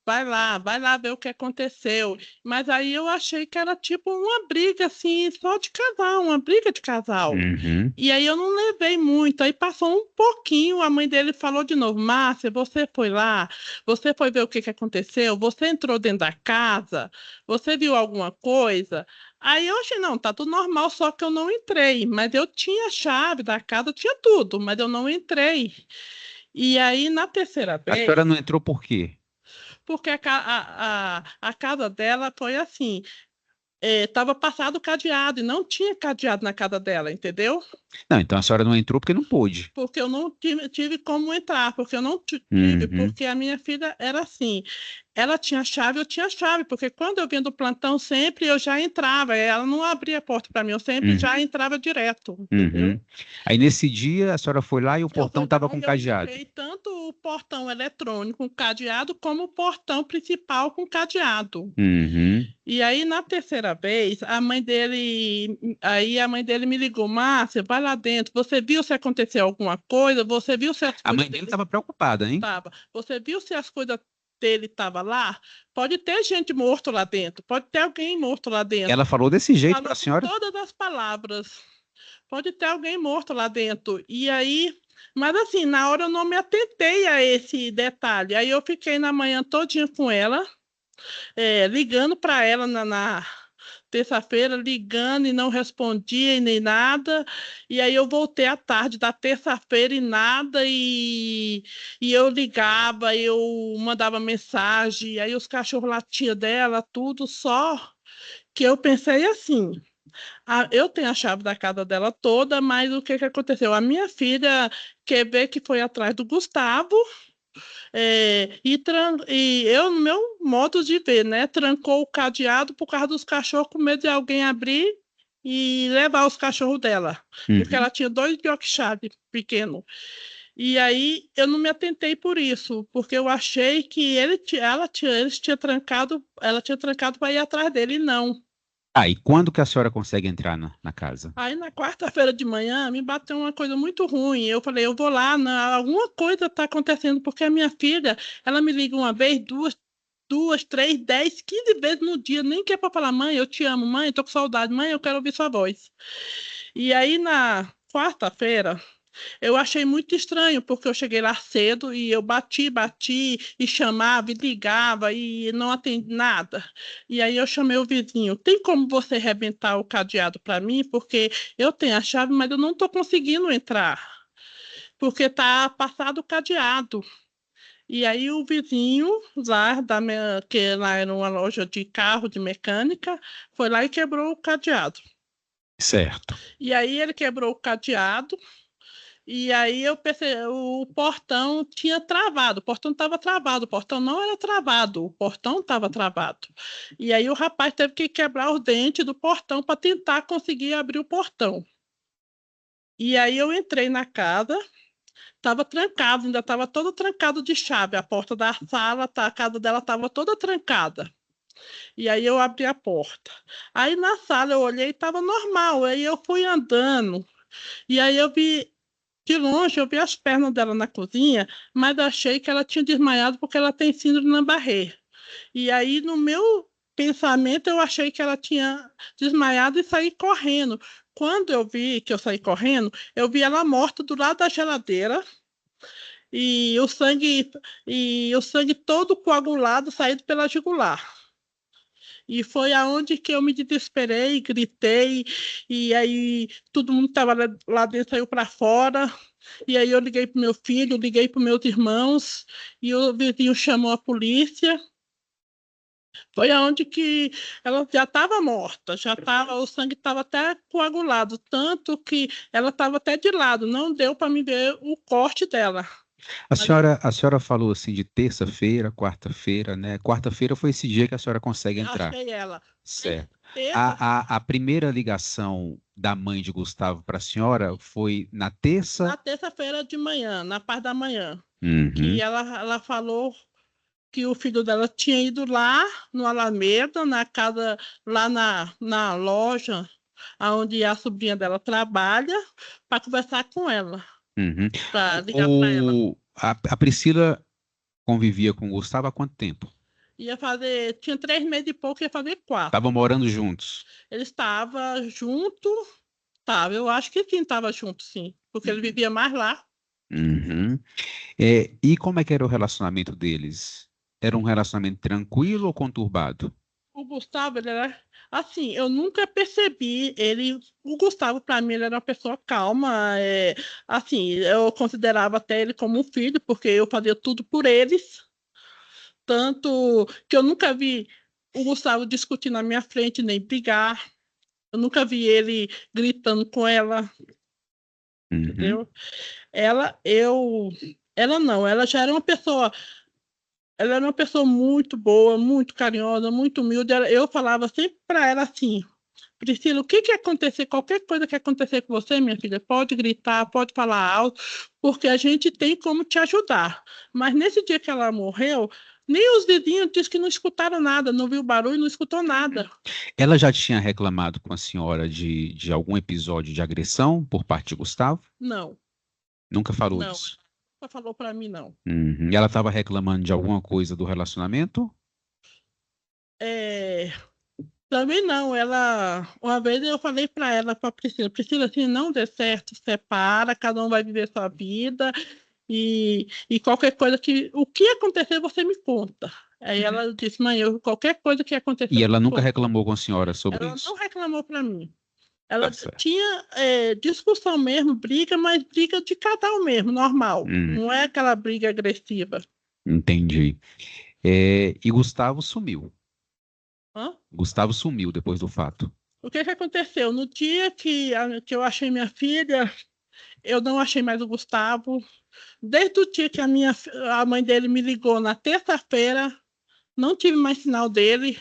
ver o que aconteceu. Mas aí eu achei que era tipo uma briga assim, só de casal, uma briga de casal. Uhum. E aí eu não levei muito. Aí passou um pouquinho, a mãe dele falou de novo: Márcia, você foi lá? Você foi ver o que aconteceu? Você entrou dentro da casa? Você viu alguma coisa? Aí eu achei, não, tá tudo normal, só que eu não entrei. Mas eu tinha a chave da casa, tinha tudo, mas eu não entrei. E aí, na terceira A vez, senhora não entrou por quê? porque a casa dela foi assim, estava passado o cadeado e não tinha cadeado na casa dela, entendeu? Não, então a senhora não entrou porque não pôde. Porque eu não tive como entrar, porque eu não tive, Uhum. porque a minha filha era assim. Ela tinha chave, eu tinha chave, porque quando eu vinha do plantão sempre eu já entrava, ela não abria a porta para mim, eu sempre Uhum. já entrava direto, entendeu? Uhum. Aí nesse dia a senhora foi lá e o portão estava com Eu cadeado. liguei tanto o portão eletrônico com cadeado, como o portão principal com cadeado. Uhum. E aí, na terceira vez, a mãe dele me ligou: Márcia, vai lá dentro, você viu se aconteceu alguma coisa? Você viu se as A coisas mãe dele estava preocupada, hein? tava. Você viu se as coisas dele estavam lá? Pode ter gente morto lá dentro, pode ter alguém morto lá dentro. Ela falou desse jeito Falou para a com senhora? todas as palavras. Pode ter alguém morto lá dentro. E aí, mas assim, na hora eu não me atentei a esse detalhe. Aí eu fiquei na manhã todinha com ela, ligando para ela na terça-feira, ligando e não respondia e nem nada. E aí eu voltei à tarde da terça-feira e nada. E eu ligava, eu mandava mensagem, aí os cachorros latiam dela, tudo só que eu pensei assim. Eu tenho a chave da casa dela toda, mas o que aconteceu? A minha filha quer ver que foi atrás do Gustavo, e eu, no meu modo de ver, né, trancou o cadeado por causa dos cachorros, com medo de alguém abrir e levar os cachorros dela, porque ela tinha 2 Yorkshire pequenos. E aí eu não me atentei por isso, porque eu achei que ela tinha trancado para ir atrás dele, e não. Ah, e quando que a senhora consegue entrar na casa? Aí na quarta-feira de manhã me bateu uma coisa muito ruim. Eu falei, eu vou lá, alguma coisa está acontecendo, porque a minha filha, ela me liga uma vez, duas, 3, 10, 15 vezes no dia, nem que é para falar: mãe, eu te amo, mãe, eu tô com saudade, mãe, eu quero ouvir sua voz. E aí na quarta-feira eu achei muito estranho, porque eu cheguei lá cedo e eu bati, e chamava e ligava e não atendi nada. E aí eu chamei o vizinho: tem como você arrebentar o cadeado para mim? Porque eu tenho a chave, mas eu não estou conseguindo entrar, porque está passado o cadeado. E aí o vizinho lá, que lá era uma loja de carro, de mecânica, foi lá e quebrou o cadeado. Certo. E aí ele quebrou o cadeado. E aí eu pensei, o portão tinha travado, o portão estava travado, o portão não era travado, o portão estava travado. E aí o rapaz teve que quebrar os dentes do portão para tentar conseguir abrir o portão. E aí eu entrei na casa, estava trancado, ainda estava todo trancado de chave, a porta da sala, a casa dela estava toda trancada. E aí eu abri a porta. Aí na sala eu olhei e estava normal, aí eu fui andando, e aí eu vi. De longe, eu vi as pernas dela na cozinha, mas achei que ela tinha desmaiado porque ela tem síndrome Lambarré. E aí, no meu pensamento, eu achei que ela tinha desmaiado e saí correndo. Quando eu vi que eu saí correndo, eu vi ela morta do lado da geladeira e o sangue todo coagulado saindo pela jugular. E foi aonde que eu me desesperei, gritei, e aí todo mundo que estava lá dentro saiu para fora. E aí eu liguei para o meu filho, liguei para os meus irmãos, e o vizinho chamou a polícia. Foi aonde que ela já estava morta, o sangue estava até coagulado, tanto que ela estava até de lado, não deu para me ver o corte dela. A senhora falou assim de terça-feira, quarta-feira, né? Quarta-feira foi esse dia que a senhora consegue entrar. Achei ela. Certo. Terça, A primeira ligação da mãe de Gustavo para a senhora foi na terça? na terça-feira de manhã, na parte da manhã, Uhum. que ela falou que o filho dela tinha ido lá no Alameda, na casa, lá na loja onde a sobrinha dela trabalha, para conversar com ela. Uhum. para ligar para ela. A Priscila convivia com o Gustavo há quanto tempo? Tinha 3 meses e pouco, ia fazer 4. Estavam morando juntos. Ele estava junto, estava, eu acho que sim, estava junto, sim, porque ele vivia mais lá. Uhum. E como é que era o relacionamento deles? Era um relacionamento tranquilo ou conturbado? O Gustavo, ele era assim, eu nunca percebi o Gustavo para mim ele era uma pessoa calma, assim, eu considerava até ele como um filho, porque eu fazia tudo por eles, tanto que eu nunca vi o Gustavo discutir na minha frente, nem brigar, eu nunca vi ele gritando com ela, Uhum. entendeu? Ela não, ela já era uma pessoa. Ela era uma pessoa muito boa, muito carinhosa, muito humilde. Eu falava sempre para ela assim: Priscila, o que que acontecer, qualquer coisa que acontecer com você, minha filha, pode gritar, pode falar alto, porque a gente tem como te ajudar. Mas nesse dia que ela morreu, nem os vizinhos disseram que não escutaram nada, não viu barulho, não escutou nada. Ela já tinha reclamado com a senhora de algum episódio de agressão por parte de Gustavo? Não, Nunca falou não. isso? Ela falou para mim, não. Uhum. E ela estava reclamando de alguma coisa do relacionamento? Também não, uma vez eu falei para ela, para Priscila, assim, não dê certo, separa, cada um vai viver sua vida e qualquer coisa o que acontecer você me conta. Aí ela disse, mãe, qualquer coisa que acontecer, E ela nunca conta. reclamou com a senhora sobre Ela isso? não reclamou para mim. Ela Tá certo. tinha discussão mesmo, briga, mas briga de casal mesmo, normal. Não é aquela briga agressiva. Entendi. E Gustavo sumiu. Hã? Gustavo sumiu depois do fato. O que que aconteceu? No dia que eu achei minha filha, eu não achei mais o Gustavo. Desde o dia que a mãe dele me ligou na terça-feira, não tive mais sinal dele.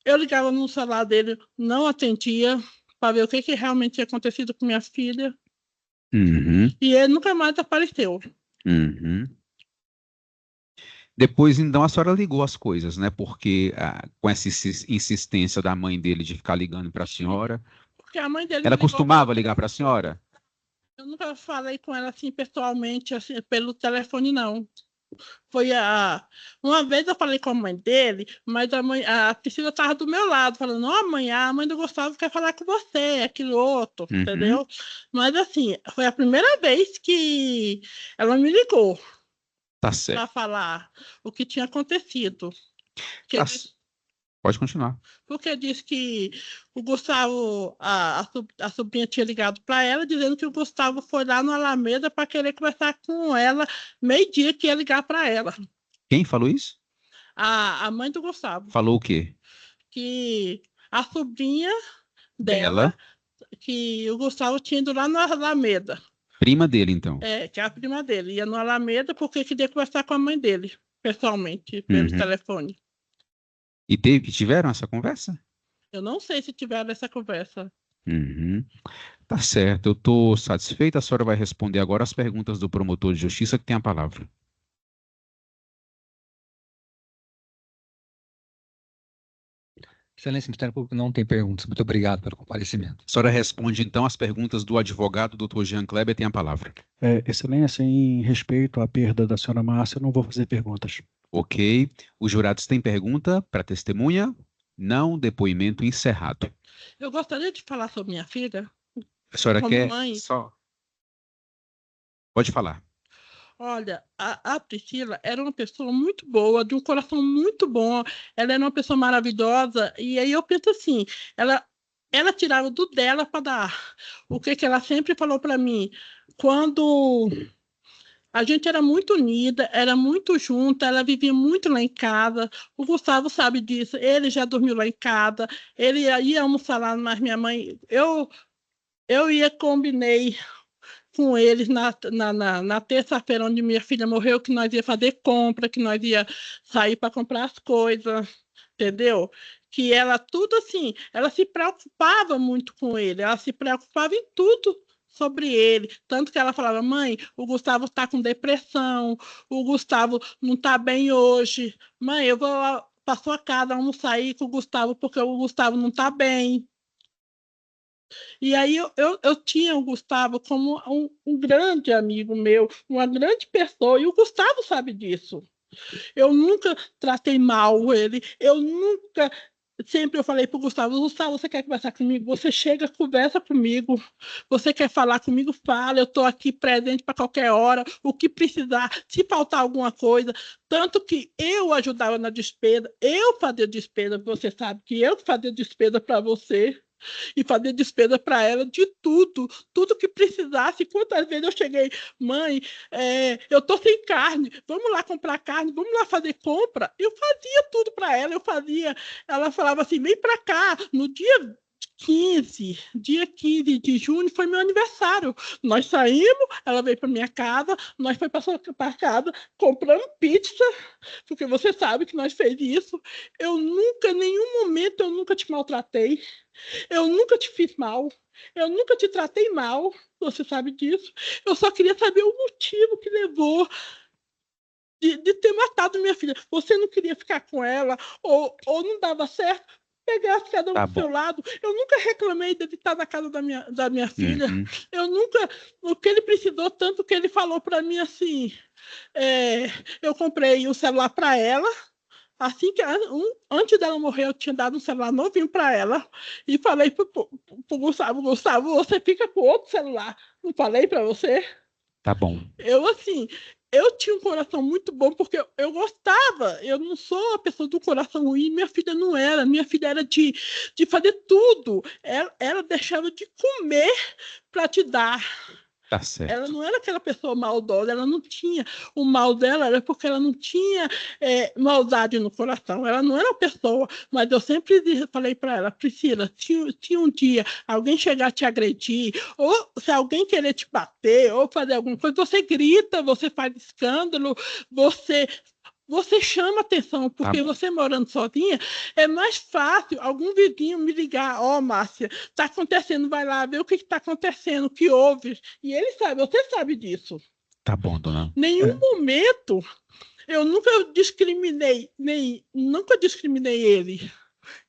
Eu ligava no celular dele, não atendia, para ver o que que realmente tinha acontecido com minha filha. Uhum. E ele nunca mais apareceu. Uhum. Depois, então, a senhora ligou as coisas, né? Porque com essa insistência da mãe dele de ficar ligando para a senhora, Porque a mãe dele ela me ligou costumava pelo ligar para a senhora? Eu nunca falei com ela assim pessoalmente, assim, pelo telefone, não. Uma vez eu falei com a mãe dele, mas a Priscila estava do meu lado, falando, ó, mãe, a mãe do Gustavo quer falar com você, aquilo outro, Uhum. entendeu? Mas assim, foi a primeira vez que ela me ligou Tá para certo. falar o que tinha acontecido. Tá. Pode continuar. Porque disse que o Gustavo, a sobrinha tinha ligado para ela, dizendo que o Gustavo foi lá no Alameda para querer conversar com ela, meio-dia que ia ligar para ela. Quem falou isso? A mãe do Gustavo. Falou o quê? Que a sobrinha dela, que o Gustavo tinha ido lá no Alameda. Prima dele, então. Que é a prima dele. Ia no Alameda porque queria conversar com a mãe dele, pessoalmente, pelo telefone. E tiveram essa conversa? Eu não sei se tiveram essa conversa. Uhum. Tá certo, eu estou satisfeito. A senhora vai responder agora as perguntas do promotor de justiça, que tem a palavra. Excelência, Ministério Público não tem perguntas. Muito obrigado pelo comparecimento. A senhora responde, então, as perguntas do advogado, doutor Jean Kleber, tem a palavra. Excelência, em respeito à perda da senhora Márcia, eu não vou fazer perguntas. Ok. Os jurados têm pergunta para a testemunha? Não, depoimento encerrado. Eu gostaria de falar sobre minha filha. A senhora Como quer mãe. só... Pode falar. Olha, a Priscila era uma pessoa muito boa, de um coração muito bom. Ela era uma pessoa maravilhosa. E aí eu penso assim, ela tirava do dela para dar. O que ela sempre falou para mim, quando a gente era muito unida, era muito junta, ela vivia muito lá em casa. O Gustavo sabe disso, ele já dormiu lá em casa, ele ia almoçar lá, mas minha mãe, combinei com eles na terça-feira, onde minha filha morreu, que nós ia fazer compra, que nós ia sair para comprar as coisas, entendeu? Que ela tudo assim, ela se preocupava muito com ele, ela se preocupava em tudo sobre ele, tanto que ela falava, mãe, o Gustavo está com depressão, o Gustavo não está bem hoje, mãe, eu vou para sua casa almoçar aí com o Gustavo, porque o Gustavo não está bem. E aí eu tinha o Gustavo como um grande amigo meu, uma grande pessoa, e o Gustavo sabe disso. Eu nunca tratei mal ele, eu nunca. Sempre eu falei para o Gustavo, você quer conversar comigo? Você chega, conversa comigo. Você quer falar comigo? Fala. Eu estou aqui presente para qualquer hora, o que precisar, se faltar alguma coisa. Tanto que eu ajudava na despesa, eu fazia despesa, você sabe que eu fazia despesa para você. E fazer despesa para ela de tudo que precisasse. Quantas vezes eu cheguei, mãe, eu tô sem carne, vamos lá comprar carne, vamos lá fazer compra. Eu fazia tudo para ela, ela falava assim, vem para cá, no dia 15 de junho foi meu aniversário. Nós saímos, ela veio para minha casa, nós foi para casa, compramos pizza, porque você sabe que nós fez isso. Eu nunca, em nenhum momento, eu nunca te maltratei. Eu nunca te fiz mal, eu nunca te tratei mal, você sabe disso. Eu só queria saber o motivo que levou de ter matado minha filha. Você não queria ficar com ela, ou não dava certo, pegasse cada um do seu lado. Eu nunca reclamei dele estar na casa da minha filha. Eu nunca, o que ele precisou, tanto que ele falou para mim assim, eu comprei o celular para ela. Assim que antes dela morrer, eu tinha dado um celular novinho para ela e falei pro Gustavo, você fica com outro celular. Não falei para você? Tá bom. Eu tinha um coração muito bom porque eu gostava. Eu não sou uma pessoa do coração ruim, minha filha não era. Minha filha era de fazer tudo. Ela deixava de comer para te dar. Tá certo. Ela não era aquela pessoa maldosa, ela não tinha. O mal dela era porque ela não tinha maldade no coração. Ela não era uma pessoa, mas eu sempre falei para ela, Priscila, se um dia alguém chegar a te agredir, ou se alguém querer te bater, ou fazer alguma coisa, você grita, você faz escândalo, você chama atenção, porque você morando sozinha, é mais fácil algum vizinho me ligar, Márcia, está acontecendo, vai lá ver o que está acontecendo, o que houve. E ele sabe, você sabe disso. Tá bom, dona. Nenhum momento eu nunca discriminei ele,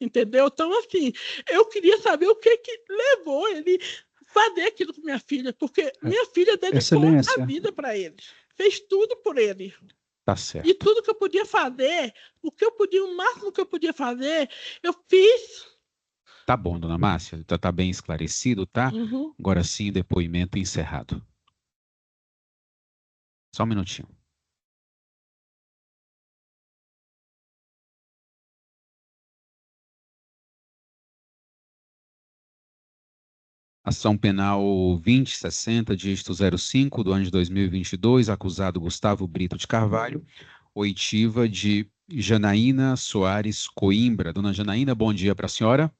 entendeu? Então, assim, eu queria saber o que levou ele fazer aquilo com minha filha, porque minha filha dedicou a vida para ele, fez tudo por ele. Tá certo. E tudo que eu podia fazer, o máximo que eu podia fazer, eu fiz. Tá bom, dona Márcia, tá bem esclarecido, tá? Agora sim, depoimento encerrado. Só um minutinho. Ação penal 2060, dígito 05, do ano de 2022, acusado Gustavo Brito de Carvalho, oitiva de Janaína Soares Coimbra. Dona Janaína, bom dia para a senhora.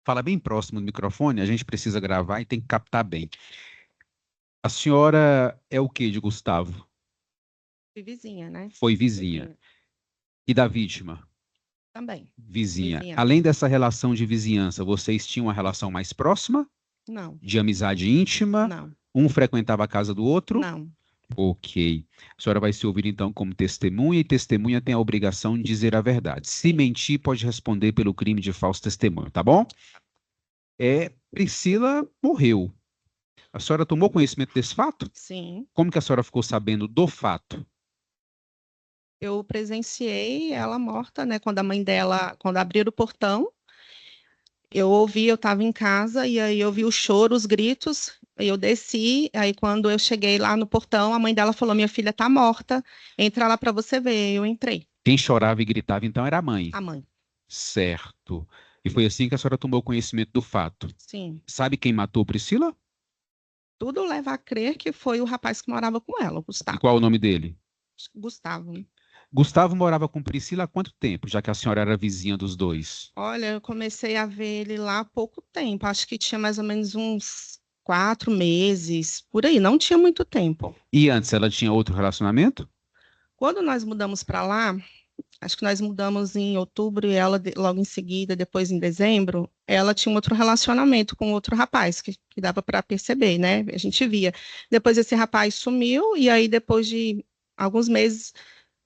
Fala bem próximo do microfone, a gente precisa gravar e tem que captar bem. A senhora é o que de Gustavo? Foi vizinha, né? Foi vizinha. E da vítima? Também. Vizinha. Além dessa relação de vizinhança, vocês tinham uma relação mais próxima? Não. De amizade íntima? Não. Um frequentava a casa do outro? Não. Ok. A senhora vai se ouvir então como testemunha, e testemunha tem a obrigação de dizer a verdade. Se mentir, pode responder pelo crime de falso testemunho, tá bom? Priscila morreu. A senhora tomou conhecimento desse fato? Sim. Como que a senhora ficou sabendo do fato? Eu presenciei ela morta, né? Quando a mãe dela, quando abriram o portão, eu estava em casa, e aí eu vi o choro, os gritos, eu desci, aí quando eu cheguei lá no portão, a mãe dela falou, minha filha tá morta, entra lá para você ver, eu entrei. Quem chorava e gritava então era a mãe? A mãe. Certo. E foi assim que a senhora tomou conhecimento do fato? Sim. Sabe quem matou Priscila? Tudo leva a crer que foi o rapaz que morava com ela, o Gustavo. E qual o nome dele? Gustavo. Gustavo morava com Priscila há quanto tempo, já que a senhora era vizinha dos dois? Olha, eu comecei a ver ele lá há pouco tempo, acho que tinha mais ou menos uns 4 meses, por aí, não tinha muito tempo. E antes, ela tinha outro relacionamento? Quando nós mudamos para lá, acho que nós mudamos em outubro, e ela, logo em seguida, depois em dezembro, ela tinha um outro relacionamento com outro rapaz, que dava para perceber, né? A gente via. Depois esse rapaz sumiu, e aí depois de alguns meses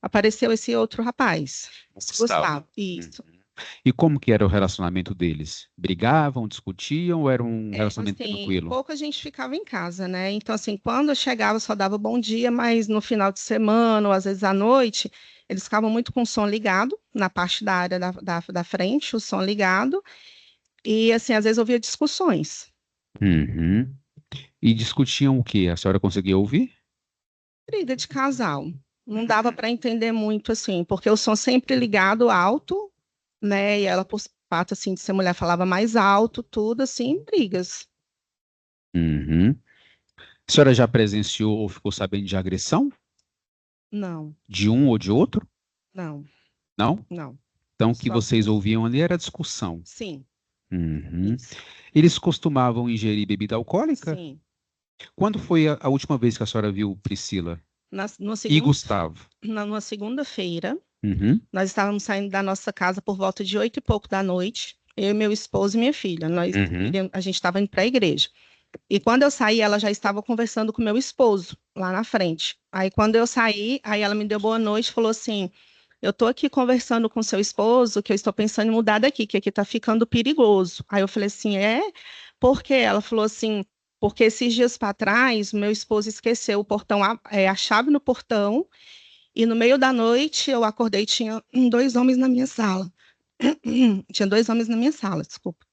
apareceu esse outro rapaz, Gustavo. Isso. E como que era o relacionamento deles? Brigavam, discutiam ou era um relacionamento Assim, tranquilo? pouco a gente ficava em casa, né? Então, assim, quando eu chegava, só dava bom dia, mas no final de semana, ou às vezes à noite, eles ficavam muito com o som ligado, na parte da área da frente, o som ligado, e, assim, às vezes ouvia discussões. Uhum. E discutiam o quê? A senhora conseguia ouvir? Briga de casal. Não dava para entender muito, assim, porque o som sempre ligado alto, né? E ela, por fato, assim, de ser mulher, falava mais alto, tudo, assim, brigas. Uhum. A senhora já presenciou ou ficou sabendo de agressão? Não, De um ou de outro? não, Não? não. Então, o que Só vocês ouviam ali era discussão. sim, Uhum. isso. Eles costumavam ingerir bebida alcoólica? Sim. Quando foi a última vez que a senhora viu Priscila Numa e Gustavo? numa segunda-feira, Uhum. nós estávamos saindo da nossa casa por volta de 8 e pouco da noite, eu, meu esposo e minha filha. Uhum. A gente estava indo para a igreja. E quando eu saí, ela já estava conversando com meu esposo lá na frente. Aí quando eu saí, aí ela me deu boa noite e falou assim: eu estou aqui conversando com seu esposo, que eu estou pensando em mudar daqui, que aqui está ficando perigoso. Aí eu falei assim: é? Por quê? Ela falou assim: porque esses dias para trás, meu esposo esqueceu o portão, a chave no portão, e no meio da noite eu acordei e tinha dois homens na minha sala. Tinha dois homens na minha sala, desculpa.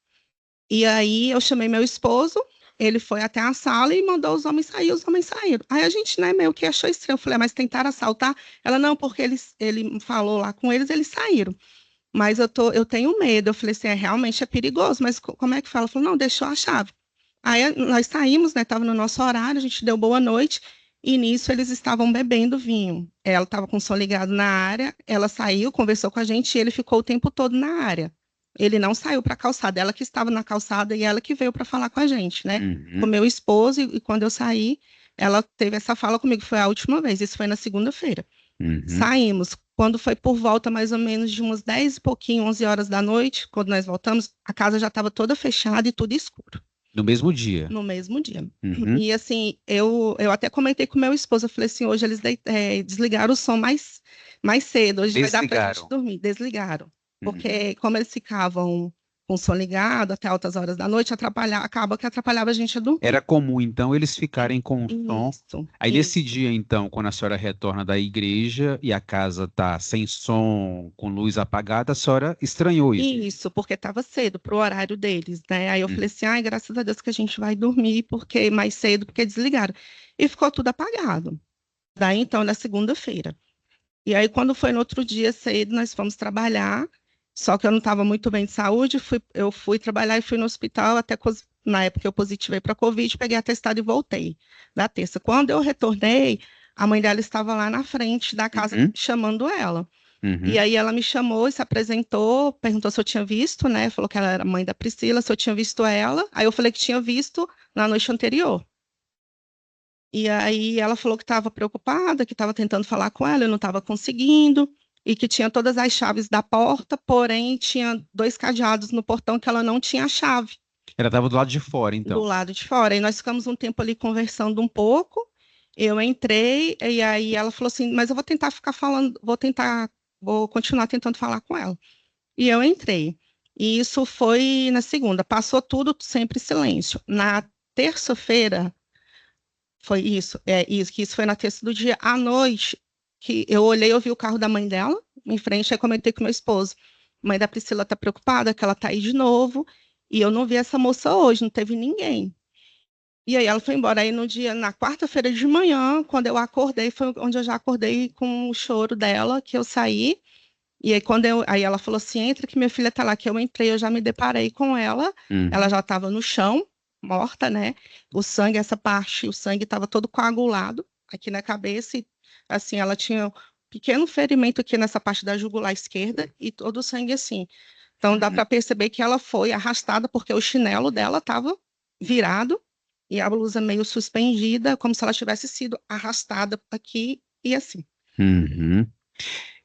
E aí eu chamei meu esposo, ele foi até a sala e mandou os homens saíram. Aí a gente, né, meio que achou estranho. Eu falei, mas tentaram assaltar? Ela, não, porque ele falou lá com eles, eles saíram. Mas eu tenho medo. Eu falei assim, realmente é perigoso, mas como é que fala? Ela falou, não, deixou a chave. Aí nós saímos, né, estava no nosso horário, a gente deu boa noite, e nisso eles estavam bebendo vinho. Ela estava com o som ligado na área, ela saiu, conversou com a gente, e ele ficou o tempo todo na área. Ele não saiu para a calçada, ela que estava na calçada e ela que veio para falar com a gente, né? Com Uhum. meu esposo, e quando eu saí, ela teve essa fala comigo, foi a última vez, isso foi na segunda-feira. Uhum. Saímos, quando foi por volta mais ou menos de umas 10 e pouquinho, 11 horas da noite, quando nós voltamos, a casa já estava toda fechada e tudo escuro. No mesmo dia? No mesmo dia. Uhum. E assim, eu até comentei com meu esposo, eu falei assim, hoje eles desligaram o som mais cedo, hoje vai dar pra gente Desligaram. dormir. Desligaram. Uhum. Porque como eles ficavam com o som ligado até altas horas da noite, acaba que atrapalhava a gente a dormir. Era comum, então, eles ficarem com o som. Isso, Aí, isso. nesse dia, então, quando a senhora retorna da igreja e a casa tá sem som, com luz apagada, a senhora estranhou isso? Isso, porque estava cedo para o horário deles, né? Aí eu Uhum. falei assim, ai, graças a Deus que a gente vai dormir porque mais cedo, porque desligaram. E ficou tudo apagado. Daí, então, na segunda-feira. E aí, quando foi no outro dia cedo, nós fomos trabalhar, só que eu não estava muito bem de saúde, eu fui trabalhar e fui no hospital, na época eu positivei para Covid, peguei atestado e voltei da terça. Quando eu retornei, a mãe dela estava lá na frente da casa Uhum. chamando ela. Uhum. E aí ela me chamou e se apresentou, perguntou se eu tinha visto, né? Falou que ela era mãe da Priscila, se eu tinha visto ela. Aí eu falei que tinha visto na noite anterior. E aí ela falou que estava preocupada, que estava tentando falar com ela, eu não estava conseguindo, e que tinha todas as chaves da porta, porém tinha dois cadeados no portão que ela não tinha a chave, Ela estava do lado de fora, do então. lado de fora. E nós ficamos um tempo ali conversando um pouco. Eu entrei, e aí ela falou assim: mas eu vou tentar ficar falando, vou continuar tentando falar com ela. E eu entrei. E isso foi na segunda. Passou tudo, sempre silêncio. Na terça-feira. Foi isso, que isso foi na terça do dia. À noite, que eu olhei, eu vi o carro da mãe dela em frente, aí comentei com meu esposo. Mãe da Priscila tá preocupada, que ela tá aí de novo, e eu não vi essa moça hoje, não teve ninguém. E aí ela foi embora. Aí no dia, na quarta-feira de manhã, quando eu acordei, foi onde eu já acordei com o choro dela, que eu saí. E aí aí ela falou assim, entra que minha filha tá lá, que eu entrei, eu já me deparei com ela, Uhum. ela já estava no chão, morta, né? O sangue, essa parte, o sangue estava todo coagulado aqui na cabeça, e assim, ela tinha um pequeno ferimento aqui nessa parte da jugular esquerda, e todo o sangue assim. Então dá para perceber que ela foi arrastada, porque o chinelo dela estava virado, e a blusa meio suspendida, como se ela tivesse sido arrastada aqui, e assim. Uhum.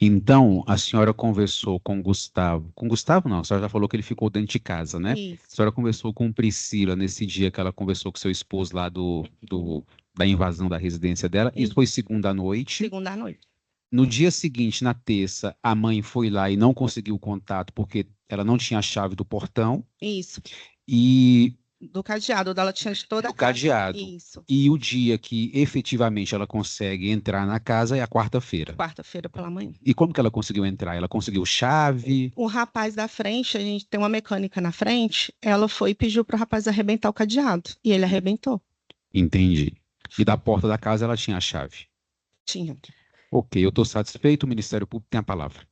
Então, a senhora conversou com Gustavo. Com Gustavo, não, a senhora já falou que ele ficou dentro de casa, né? A Isso. senhora conversou com Priscila nesse dia que ela conversou com seu esposo lá da invasão da residência dela. Isso foi segunda à noite. Segunda à noite. No dia seguinte, na terça, a mãe foi lá e não conseguiu o contato porque ela não tinha a chave do portão Isso. e Do cadeado, dela tinha de toda do a casa. cadeado. Isso. E o dia que efetivamente ela consegue entrar na casa é a quarta-feira. Quarta-feira pela manhã. E como que ela conseguiu entrar? Ela conseguiu chave? O rapaz da frente, a gente tem uma mecânica na frente, ela foi e pediu pro rapaz arrebentar o cadeado. E ele arrebentou. Entendi. E da porta da casa ela tinha a chave. Tinha. Ok, eu estou satisfeito. O Ministério Público tem a palavra.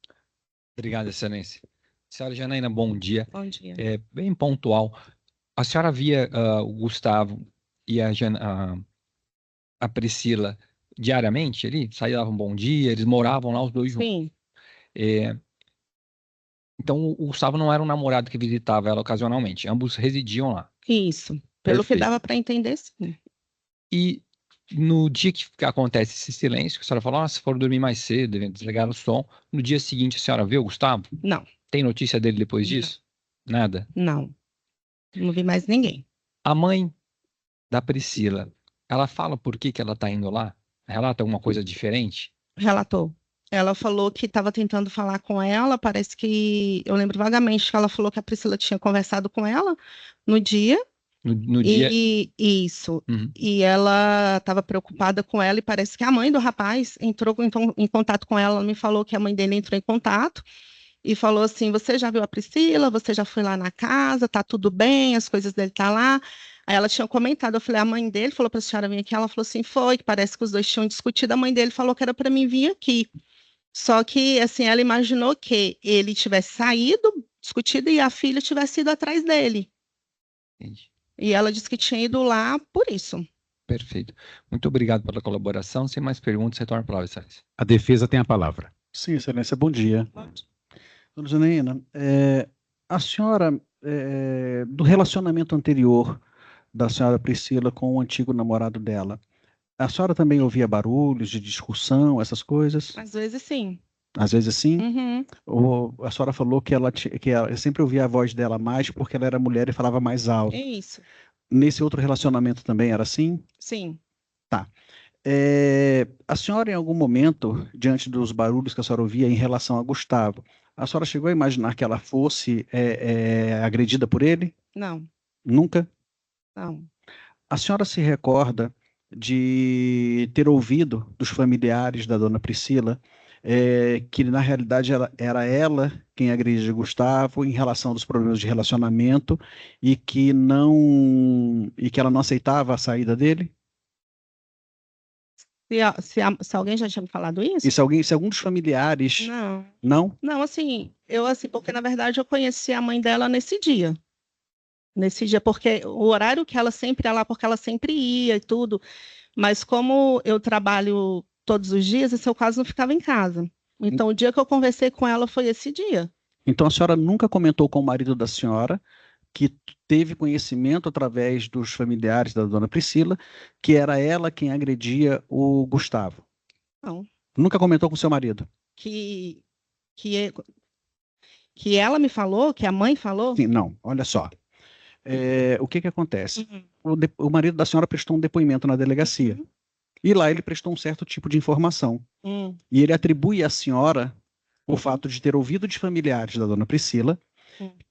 Obrigado, Excelência. Senhora Janaína, bom dia. Bom dia. Bem pontual. A senhora via o Gustavo e a Priscila diariamente ali? Saíam um bom dia, eles moravam lá os dois juntos. Sim, Então, o Gustavo não era um namorado que visitava ela ocasionalmente. Ambos residiam lá. isso. Pelo que Perfeito. dava para entender, sim. E no dia que acontece esse silêncio, que a senhora falou, nossa, foram dormir mais cedo, devem desligar o som. No dia seguinte, a senhora viu o Gustavo? Não, Tem notícia dele depois Não. disso? Nada. não. Não vi mais ninguém. A mãe da Priscila, ela fala por que que ela tá indo lá? Relata alguma coisa diferente? Relatou. Ela falou que estava tentando falar com ela, parece que... Eu lembro vagamente que ela falou que a Priscila tinha conversado com ela no dia. No dia... Isso. Uhum. E ela estava preocupada com ela e parece que a mãe do rapaz entrou em contato com ela. Ela me falou que a mãe dele entrou em contato e falou assim: você já viu a Priscila? Você já foi lá na casa? Tá tudo bem? As coisas dele tá lá? Aí ela tinha comentado, eu falei, a mãe dele falou para a senhora vir aqui. Ela falou assim, foi, que parece que os dois tinham discutido. A mãe dele falou que era para mim vir aqui. Só que, assim, ela imaginou que ele tivesse saído, discutido, e a filha tivesse ido atrás dele. Entendi. E ela disse que tinha ido lá por isso. Perfeito. Muito obrigado pela colaboração. Sem mais perguntas, retorno a palavra, Excelência. A defesa tem a palavra. Sim, Excelência, bom dia. Dona Janaína, a senhora, do relacionamento anterior da senhora Priscila com o antigo namorado dela, a senhora também ouvia barulhos de discussão, essas coisas? Às vezes, sim. Às vezes sim? Uhum. Ou a senhora falou que ela sempre ouvia a voz dela mais porque ela era mulher e falava mais alto. É isso. Nesse outro relacionamento também era assim? Sim. Tá. A senhora, em algum momento, diante dos barulhos que a senhora ouvia em relação a Gustavo, a senhora chegou a imaginar que ela fosse agredida por ele? Não. Nunca? Não. A senhora se recorda de ter ouvido dos familiares da dona Priscila que, na realidade, era ela quem agredia Gustavo em relação aos problemas de relacionamento e que ela não aceitava a saída dele? Se alguém já tinha me falado isso? E se algum dos familiares... Não. Não? Não, assim, porque na verdade eu conheci a mãe dela nesse dia. Nesse dia, porque o horário que ela sempre ia lá, porque ela sempre ia e tudo, mas como eu trabalho todos os dias, esse eu quase não ficava em casa. Então, o dia que eu conversei com ela foi esse dia. Então, a senhora nunca comentou com o marido da senhora que teve conhecimento através dos familiares da dona Priscila que era ela quem agredia o Gustavo? Não. Nunca comentou com seu marido? Que ela me falou, que a mãe falou? Sim, não, olha só. O que acontece? Uhum. O marido da senhora prestou um depoimento na delegacia. Uhum. E lá ele prestou um certo tipo de informação. E ele atribui à senhora o fato de ter ouvido de familiares da dona Priscila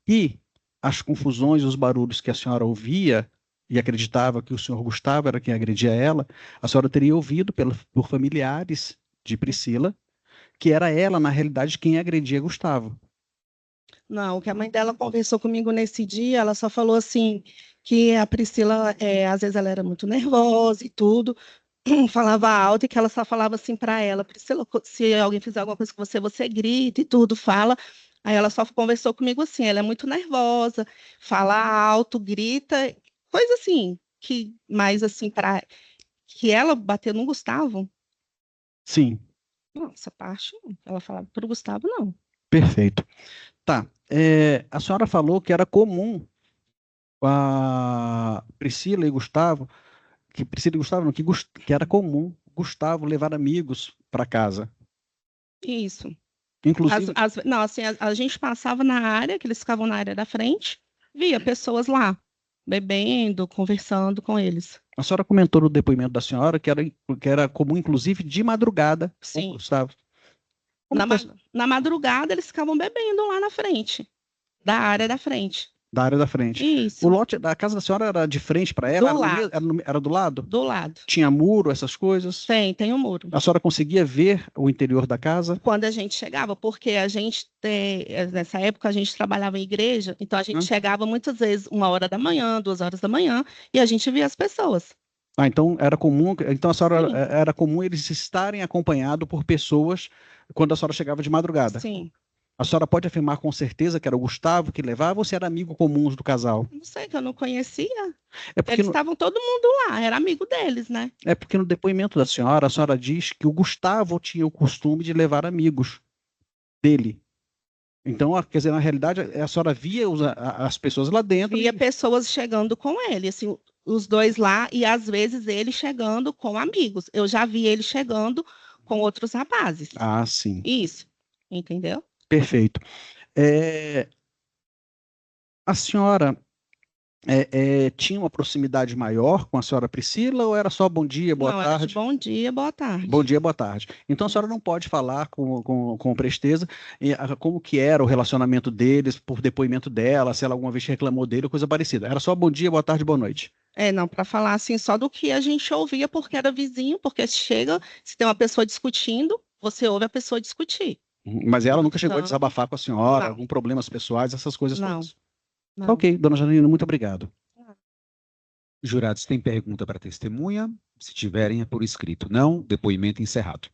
e as confusões, os barulhos que a senhora ouvia e acreditava que o senhor Gustavo era quem agredia ela, a senhora teria ouvido por familiares de Priscila que era ela, na realidade, quem agredia Gustavo. Não, o que a mãe dela conversou comigo nesse dia, ela só falou assim, que a Priscila, às vezes ela era muito nervosa e tudo, falava alto e que ela só falava assim para ela, Priscila, se alguém fizer alguma coisa com você, você grita e tudo, fala. Aí ela só conversou comigo assim, ela é muito nervosa, fala alto, grita, coisa assim, que mais assim, para que ela bateu no Gustavo. Sim. Não, essa parte, ela falava para o Gustavo, não. Perfeito. Tá. A senhora falou que era comum a Priscila e Gustavo, que era comum Gustavo levar amigos para casa. Isso. Inclusive. Não, assim, a gente passava na área, que eles ficavam na área da frente, via pessoas lá, bebendo, conversando com eles. A senhora comentou no depoimento da senhora que era comum, inclusive, de madrugada, Sim. com Gustavo. Na madrugada, eles ficavam bebendo lá na frente, da área da frente. Da área da frente. Isso. O lote da casa da senhora era de frente para ela? Do lado. Era do lado? Do lado. Tinha muro, essas coisas? Tem um muro. A senhora conseguia ver o interior da casa? Quando a gente chegava, porque nessa época a gente trabalhava em igreja, então a gente chegava muitas vezes 1h da manhã, 2h da manhã, e a gente via as pessoas. Então era comum, então a senhora Sim. era comum eles estarem acompanhados por pessoas quando a senhora chegava de madrugada? Sim. A senhora pode afirmar com certeza que era o Gustavo que levava ou se era amigo comum do casal? Não sei, que eu não conhecia. É porque Eles estavam todo mundo lá, era amigo deles, né? É porque no depoimento da senhora, a senhora diz que o Gustavo tinha o costume de levar amigos dele. Então, quer dizer, na realidade, a senhora via as pessoas lá dentro. Via pessoas chegando com ele, assim, os dois lá, e às vezes ele chegando com amigos. Eu já vi ele chegando com outros rapazes. Ah, sim. Isso, entendeu? Perfeito. A senhora tinha uma proximidade maior com a senhora Priscila ou era só bom dia, boa Não, tarde? era de bom dia, boa tarde. Bom dia, boa tarde. Então a senhora não pode falar com presteza como que era o relacionamento deles por depoimento dela, se ela alguma vez reclamou dele ou coisa parecida. Era só bom dia, boa tarde, boa noite. Não, para falar assim, só do que a gente ouvia, porque era vizinho, porque chega, se tem uma pessoa discutindo, você ouve a pessoa discutir. Mas ela nunca chegou a Não. desabafar com a senhora, Não. algum problemas pessoais, essas coisas Não. todas. Não. Ok, dona Janine, muito obrigado. Jurados têm pergunta para testemunha? Se tiverem, é por escrito. Não, depoimento encerrado.